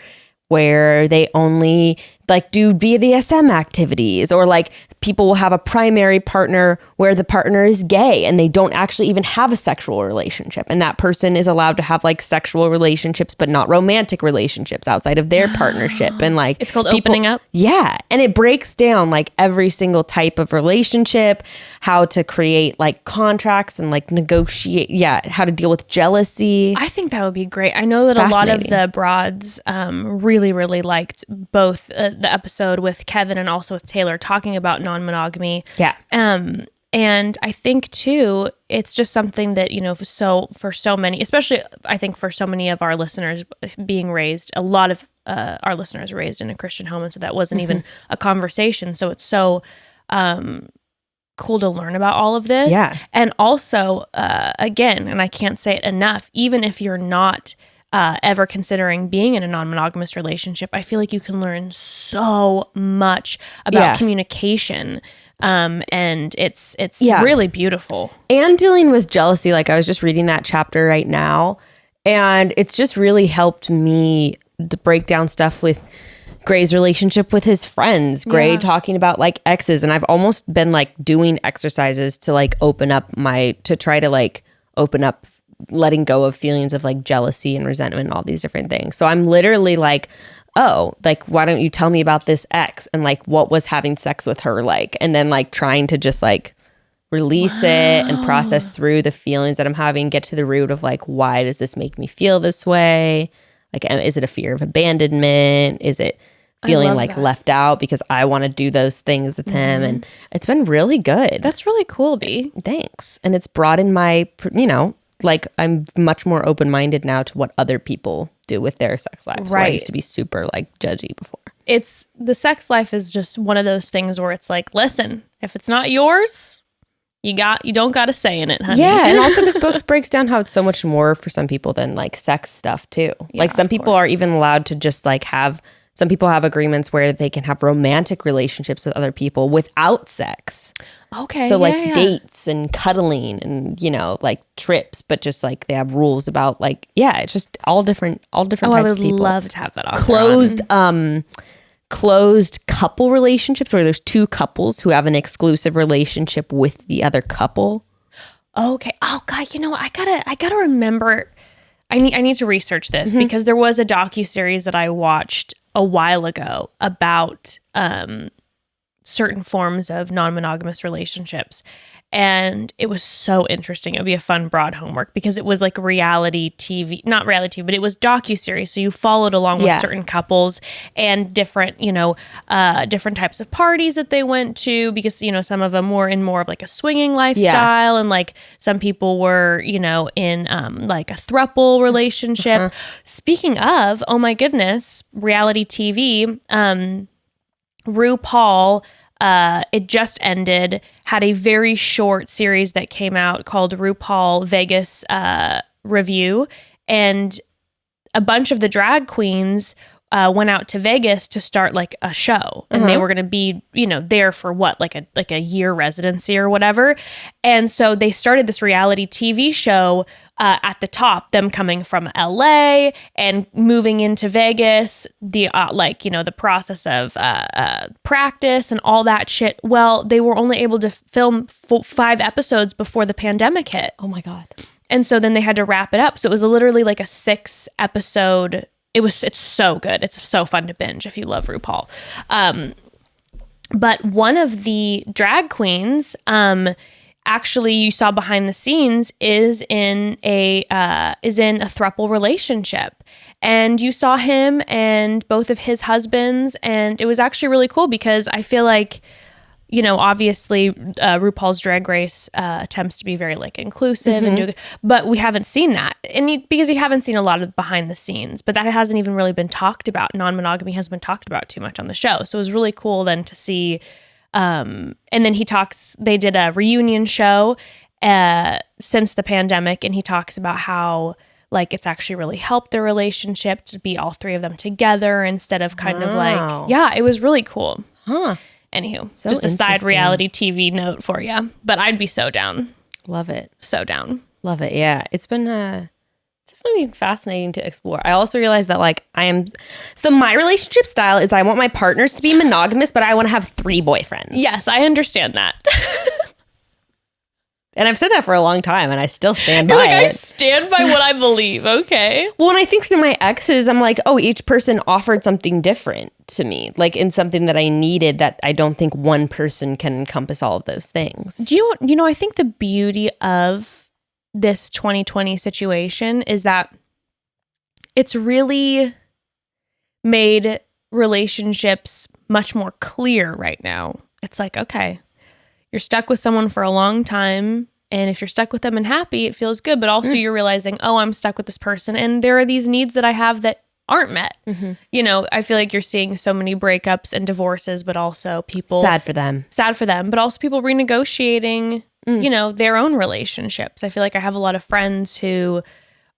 where they only like do BDSM activities, or like people will have a primary partner where the partner is gay and they don't actually even have a sexual relationship. And that person is allowed to have like sexual relationships, but not romantic relationships outside of their partnership. And like, it's called Opening Up. Yeah. And it breaks down like every single type of relationship, how to create like contracts and like negotiate. Yeah. How to deal with jealousy. I think that would be great. I know that a lot of the broads really, really liked both the episode with Kevin and also with Taylor talking about non-monogamy. Yeah. And I think too, it's just something that, for so many, especially I think for so many of our listeners being raised, a lot of our listeners were raised in a Christian home. And so that wasn't even a conversation. So it's so cool to learn about all of this. Yeah. And also, again, and I can't say it enough, even if you're not ever considering being in a non-monogamous relationship, I feel like you can learn so much about communication. And it's really beautiful. And dealing with jealousy. Like I was just reading that chapter right now, and it's just really helped me to break down stuff with Gray's relationship with his friends. Gray talking about like exes. And I've almost been like doing exercises to like open up letting go of feelings of like jealousy and resentment and all these different things. So I'm literally like, oh, like, why don't you tell me about this ex and like what was having sex with her like? And then like trying to just like release it and process through the feelings that I'm having, get to the root of like, why does this make me feel this way? Like, is it a fear of abandonment? Is it feeling like left out because I want to do those things with him? And it's been really good. That's really cool, B. Thanks. And it's broadened my, like I'm much more open-minded now to what other people do with their sex lives. Right. I used to be super like judgy before. It's the sex life is just one of those things where it's like, listen, if it's not yours, you don't got a say in it, honey. Yeah. And also this book breaks down how it's so much more for some people than like sex stuff too. Yeah, like some people are even allowed to just like some people have agreements where they can have romantic relationships with other people without sex. Okay. So like dates and cuddling and, like trips, but just like they have rules about like, it's just all different types of people. I would love to have that on. Closed couple relationships where there's two couples who have an exclusive relationship with the other couple. Okay. Oh God, I gotta remember. I need to research this because there was a docuseries that I watched a while ago about certain forms of non-monogamous relationships. And it was so interesting. It would be a fun broad homework because it was like reality TV, not reality TV, but it was docuseries. So you followed along with certain couples and different, different types of parties that they went to, because, some of them were in more of like a swinging lifestyle, and like some people were, in like a throuple relationship. Speaking of, oh my goodness, reality TV, RuPaul, it just ended, had a very short series that came out called RuPaul Vegas Review, and a bunch of the drag queens went out to Vegas to start like a show, and they were going to be, there for what, like a year residency or whatever. And so they started this reality TV show at the top, them coming from LA and moving into Vegas, the the process of practice and all that shit. Well, they were only able to film 5 episodes before the pandemic hit. Oh my God. And so then they had to wrap it up. So it was literally like a 6 episode. It's so good. It's so fun to binge if you love RuPaul. But one of the drag queens, actually, you saw behind the scenes, is in a throuple relationship, and you saw him and both of his husbands, and it was actually really cool because I feel like, obviously RuPaul's Drag Race attempts to be very like inclusive and do, but we haven't seen that, and because you haven't seen a lot of behind the scenes, but that hasn't even really been talked about. Non-monogamy hasn't been talked about too much on the show, so it was really cool then to see. And then they did a reunion show since the pandemic, and he talks about how like it's actually really helped their relationship to be all 3 of them together instead of kind of like, it was really cool. Anywho, so just a side reality TV note for you, but I'd be so down. Love it. So down. Love it. Yeah. It's definitely been fascinating to explore. I also realized that my relationship style is I want my partners to be monogamous, but I want to have 3 boyfriends. Yes, I understand that. And I've said that for a long time, and I still stand by it. I stand by what I believe. Okay. Well, when I think through my exes, I'm like, oh, each person offered something different to me, like in something that I needed that I don't think one person can encompass all of those things. Do you know, I think the beauty of this 2020 situation is that it's really made relationships much more clear right now. It's like, okay, you're stuck with someone for a long time, and if you're stuck with them and happy, it feels good, but also you're realizing, oh, I'm stuck with this person, and there are these needs that I have that aren't met. I feel like you're seeing so many breakups and divorces, but also people sad for them, but also people renegotiating their own relationships. I feel like I have a lot of friends who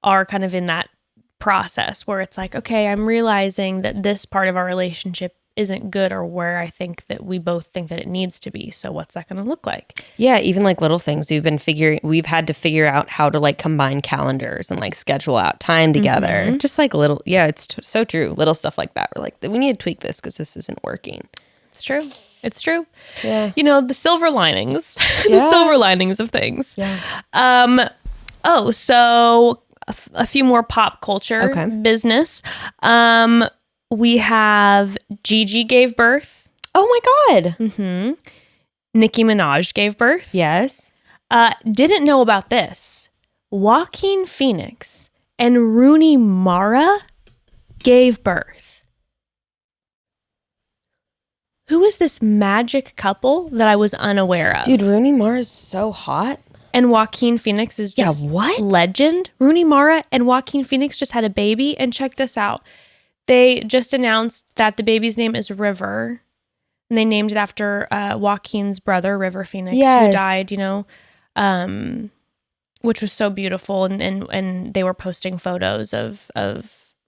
are kind of in that process where it's like, okay, I'm realizing that this part of our relationship isn't good, or where I think that we both think that it needs to be. So what's that going to look like? Yeah, even like little things we've had to figure out how to like combine calendars and like schedule out time together. Just like little, it's so true. Little stuff like that. We're like, we need to tweak this because this isn't working. It's true. It's true. Yeah. The silver linings, the silver linings of things. Yeah. So a few more pop culture business. We have Gigi gave birth. Oh my God. Nicki Minaj gave birth. Yes. Didn't know about this. Joaquin Phoenix and Rooney Mara gave birth. Who is this magic couple that I was unaware of? Dude, Rooney Mara is so hot. And Joaquin Phoenix is just legend. Rooney Mara and Joaquin Phoenix just had a baby, and check this out. They just announced that the baby's name is River, and they named it after Joaquin's brother, River Phoenix, who died, which was so beautiful. And they were posting photos of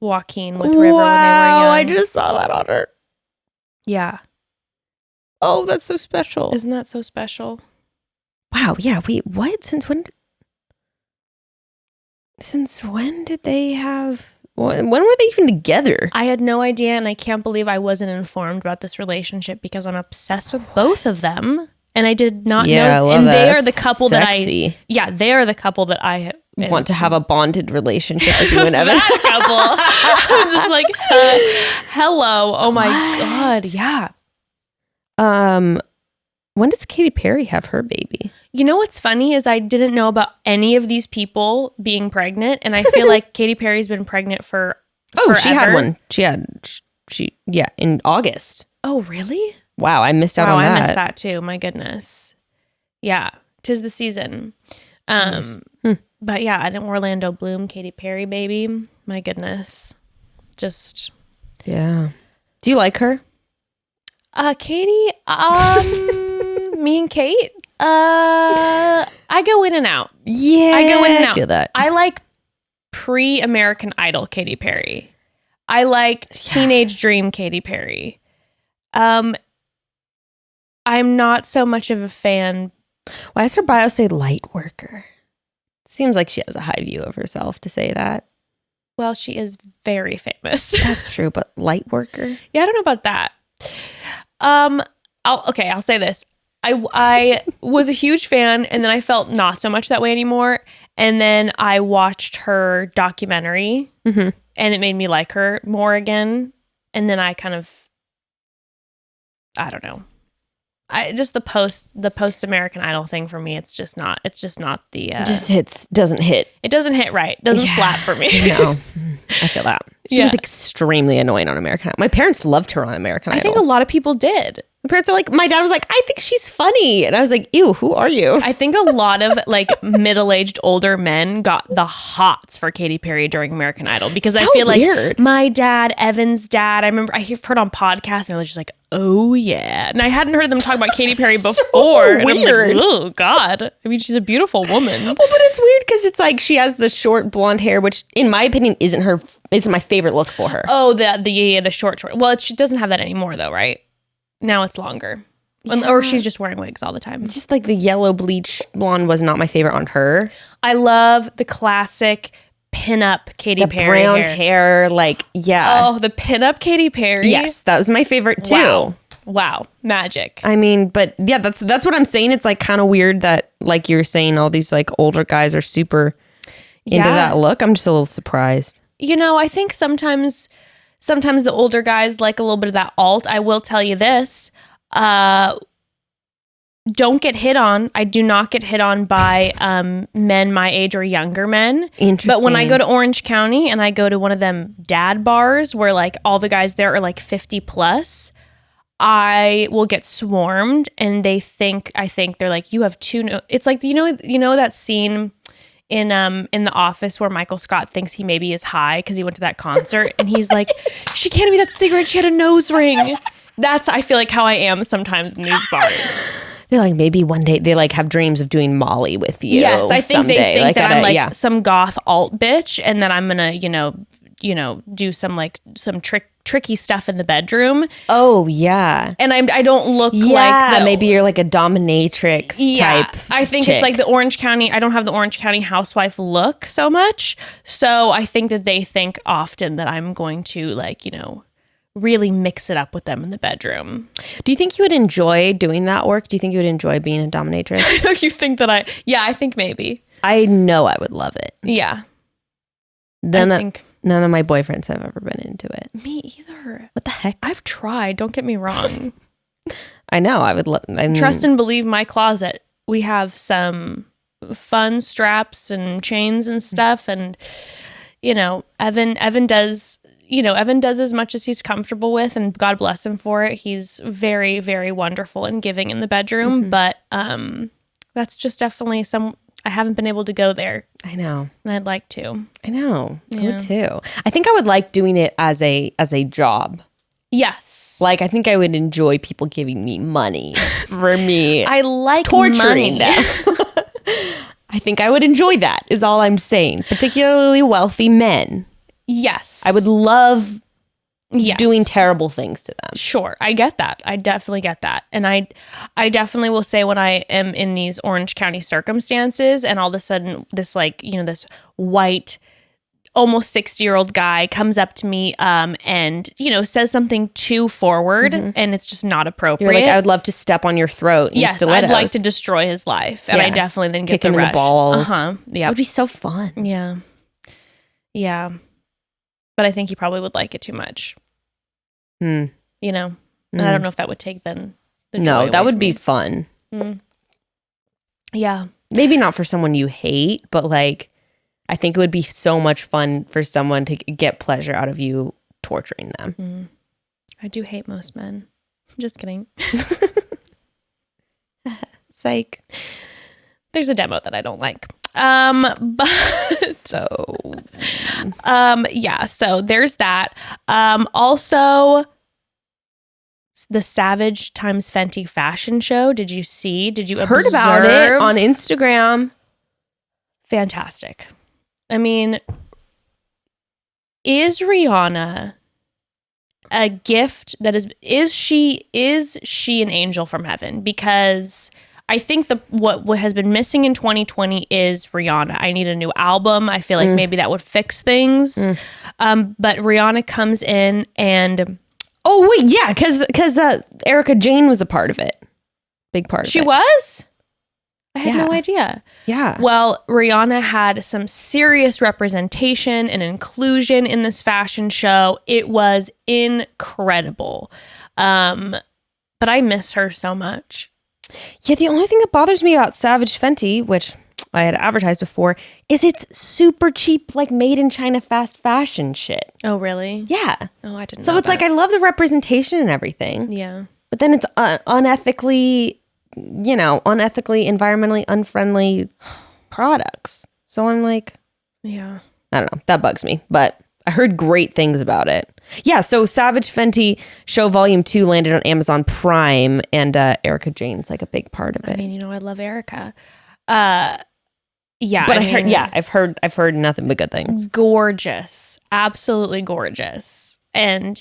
Joaquin with River when they were young. I just saw that on her. Yeah. Oh, that's so special. Isn't that so special? Wow. Yeah. Wait, what? Since when did they have... When were they even together? I had no idea, and I can't believe I wasn't informed about this relationship because I'm obsessed with both of them, and I did not know. I love and that. they are That's the couple sexy. that I. Yeah, they are the couple that I want to have a bonded relationship with you and Evan. That couple. I'm just like, hello. Oh my God. Yeah. When does Katy Perry have her baby? You know what's funny is I didn't know about any of these people being pregnant, and I feel like Katy Perry's been pregnant for forever. She had one. Yeah, in August. Oh, really? Wow, I missed out on that. I missed that too. My goodness. Yeah, 'tis the season. But yeah, an Orlando Bloom, Katy Perry baby. My goodness. Just. Yeah. Do you like her? Katie, me and Kate, I go in and out. Yeah, I go in and out. I feel that. I like pre-American Idol Katy Perry. I like Teenage Dream Katy Perry. I'm not so much of a fan. Why does her bio say light worker? Seems like she has a high view of herself to say that. Well, she is very famous. That's true, but light worker? Yeah, I don't know about that. I'll say this. I was a huge fan, and then I felt not so much that way anymore. And then I watched her documentary, and it made me like her more again. And then I kind of, I don't know. The post American Idol thing for me, it's just not the doesn't hit. It doesn't hit right. Doesn't slap for me. No. I feel that. She was extremely annoying on American Idol. My parents loved her on American Idol. I think a lot of people did. My parents are like, my dad was like, I think she's funny. And I was like, ew, who are you? I think a lot of like middle-aged older men got the hots for Katy Perry during American Idol because I feel like my dad, Evan's dad, I remember I heard on podcasts and they're just like, oh yeah. And I hadn't heard them talk about Katy Perry before. So and weird. I'm like, oh God. I mean, she's a beautiful woman. Well, but it's weird because it's like she has the short blonde hair, which in my opinion isn't my favorite look for her. Oh, the short. Well, she doesn't have that anymore though, right? Now it's longer. Yeah. Or she's just wearing wigs all the time. Just like the yellow bleach blonde was not my favorite on her. I love the classic pinup Katy Perry brown hair. Like, yeah. Oh, the pinup Katy Perry. Yes, that was my favorite too. Wow. Magic. I mean, but yeah, that's what I'm saying. It's like kind of weird that like you're saying all these like older guys are super into that look. I'm just a little surprised. You know, I think sometimes the older guys like a little bit of that alt. I will tell you this. Don't get hit on. I do not get hit on by men my age or younger men. Interesting. But when I go to Orange County and I go to one of them dad bars where like all the guys there are like 50 plus, I will get swarmed and I think they're like, you have two. It's like, you know that scene in The Office where Michael Scott thinks he maybe is high because he went to that concert and he's like, she can't have me that cigarette, she had a nose ring. That's, I feel like how I am sometimes in these bars. They're like, maybe one day they like have dreams of doing Molly with you. Yes, I think someday. they think like that I'm like some goth alt bitch and that I'm gonna, do some tricky stuff in the bedroom. Oh yeah. And I don't look like maybe you're like a dominatrix type. I think chick. it's like I don't have the Orange County housewife look so much. So I think that they think often that I'm going to really mix it up with them in the bedroom. Do you think you would enjoy doing that work? Do you think you would enjoy being a dominatrix? I know you think that I think maybe. I know I would love it. Yeah. None of my boyfriends have ever been into it. Me either. What the heck? I've tried. Don't get me wrong. I know. I would love. Trust and believe my closet. We have some fun straps and chains and stuff, and Evan does. Evan does as much as he's comfortable with, and God bless him for it. He's very, very wonderful and giving in the bedroom, but that's just definitely I haven't been able to go there. I know. And I'd like to. I know. Yeah. I would too. I think I would like doing it as a job. Yes. Like, I think I would enjoy people giving me money for me. I like torturing money. them. I think I would enjoy that, is all I'm saying. Particularly wealthy men. Yes. I would love doing terrible things to them. Sure. I get that. I definitely get that. And I definitely will say when I am in these Orange County circumstances and all of a sudden this this white, almost 60-year-old guy comes up to me and, says something too forward and it's just not appropriate. You're like, I would love to step on your throat in stilettos. I'd like to destroy his life. And I definitely then get kick him in the balls. Yeah. That would be so fun. Yeah. Yeah. But I think he probably would like it too much. And I don't know if that would take then No, that would be fun. Yeah. Maybe not for someone you hate, but like, I think it would be so much fun for someone to get pleasure out of you torturing them. I do hate most men. Just kidding. Psych. There's a demo that I don't like. But yeah, so there's that. Also the Savage x Fenty fashion show. Did you heard about it on Instagram? Fantastic. I mean, is Rihanna a gift that is she an angel from heaven? Because I think what has been missing in 2020 is Rihanna. I need a new album. I feel like maybe that would fix things. But Rihanna comes in and... Oh, wait, yeah, because Erica Jane was a part of it. Big part of it. She was? I had no idea. Yeah. Well, Rihanna had some serious representation and inclusion in this fashion show. It was incredible. But I miss her so much. Yeah, the only thing that bothers me about Savage Fenty, which I had advertised before, is it's super cheap, like made in China fast fashion shit. Oh, really? Yeah. Oh, I didn't know So it's that. like, I love the representation and everything. Yeah. But then it's unethically, environmentally unfriendly products. So I'm like, Yeah. I don't know. That bugs me. But I heard great things about it. Yeah, so Savage Fenty Show Volume 2 landed on Amazon Prime, and Erica Jane's like a big part of it. I mean, I love Erica. Yeah, But I've heard nothing but good things. Gorgeous. Absolutely gorgeous. And,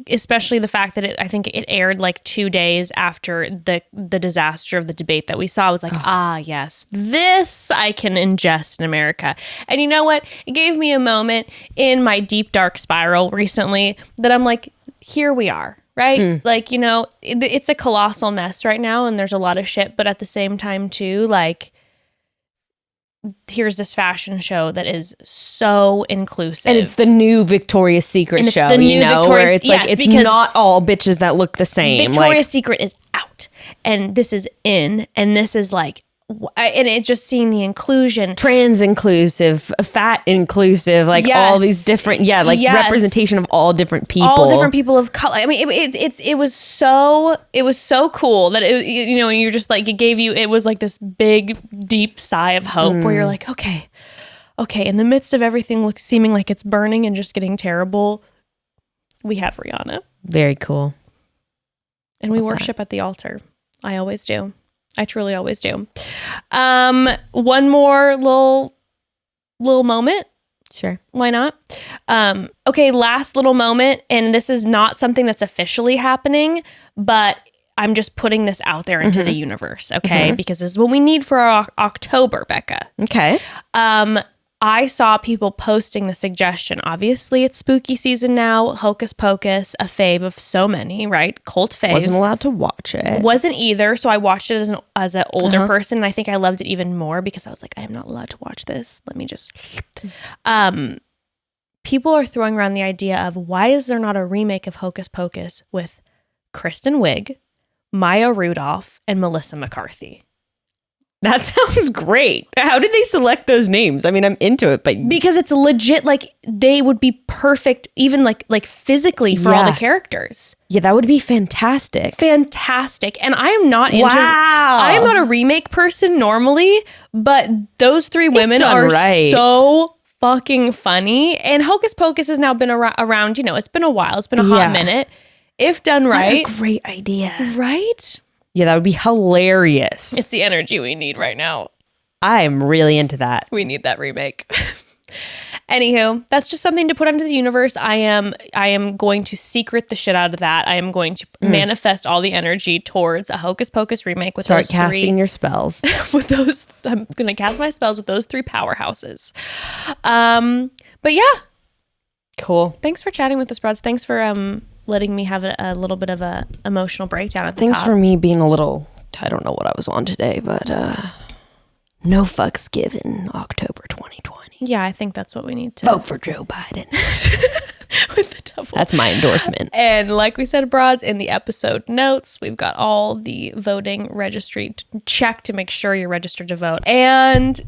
especially the fact that I think it aired like 2 days after the disaster of the debate that we saw. I was like, yes, this I can ingest in America. And you know what? It gave me a moment in my deep dark spiral recently that I'm like, here we are, right? Like, it's a colossal mess right now and there's a lot of shit, but at the same time too, like, here's this fashion show that is so inclusive. And it's the new Victoria's Secret show, where it's like, it's not all bitches that look the same. Victoria's Secret is out and this is in, and this is like, and it just seeing the inclusion. Trans inclusive, fat inclusive, like all these different, representation of all different people. All different people of color. I mean, it was so cool that you're just like, it was like this big, deep sigh of hope where you're like, okay, in the midst of everything seeming like it's burning and just getting terrible, we have Rihanna. Very cool. And we worship at the altar. I always do. I truly always do. One more little moment. Sure. Why not? Okay, last little moment. And this is not something that's officially happening, but I'm just putting this out there into the universe, okay? Because this is what we need for our October, Bekah. Okay. I saw people posting the suggestion. Obviously, it's spooky season now. Hocus Pocus, a fave of so many, right? Cult fave. Wasn't allowed to watch it. Wasn't either. So I watched it as an older person. And I think I loved it even more because I was like, I am not allowed to watch this. Let me just... People are throwing around the idea of why is there not a remake of Hocus Pocus with Kristen Wiig, Maya Rudolph, and Melissa McCarthy? That sounds great. How did they select those names? I mean, I'm into it, but because it's legit, like they would be perfect, even like physically for all the characters. Yeah, that would be fantastic. Fantastic. And I am not into. Wow. I am not a remake person normally, but those three women are so fucking funny. And Hocus Pocus has now been around. It's been a while. It's been a hot minute. If done right, what a great idea, right? Yeah, that would be hilarious. It's the energy we need right now. I'm really into that. We need that remake. Anywho, that's just something to put into the universe. I am going to secret the shit out of that. I am going to manifest all the energy towards a Hocus Pocus remake with those three. Start casting your spells. I'm going to cast my spells with those three powerhouses. But yeah. Cool. Thanks for chatting with us, Broads. Thanks for letting me have a little bit of a emotional breakdown at the Thanks top. for me being a little, I don't know what I was on today, but no fucks given October 2020. Yeah, I think that's what we need to. Vote for Joe Biden. with the double. That's my endorsement. And like we said, broads, in the episode notes, we've got all the voting registry to check to make sure you're registered to vote. And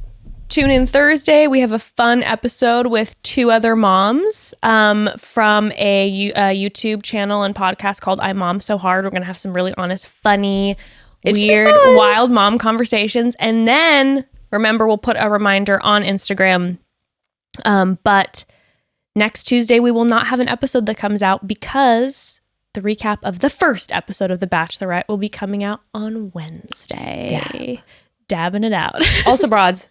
tune in Thursday. We have a fun episode with two other moms from a YouTube channel and podcast called I Mom So Hard. We're going to have some really honest, funny, weird, wild mom conversations. And then, remember, we'll put a reminder on Instagram. But next Tuesday, we will not have an episode that comes out because the recap of the first episode of The Bachelorette will be coming out on Wednesday. Yeah. Dabbing it out. Also, broads,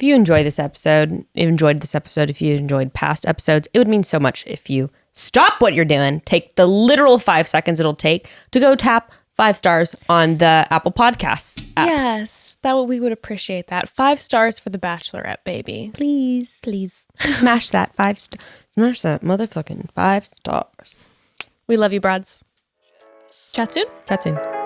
if you enjoyed this episode, if you enjoyed past episodes, it would mean so much if you stop what you're doing, take the literal 5 seconds it'll take to go tap 5 stars on the Apple Podcasts app. Yes, we would appreciate that. 5 stars for The Bachelorette, baby. Please. Please. Smash that smash that motherfucking 5 stars. We love you, broads. Chat soon. Chat soon.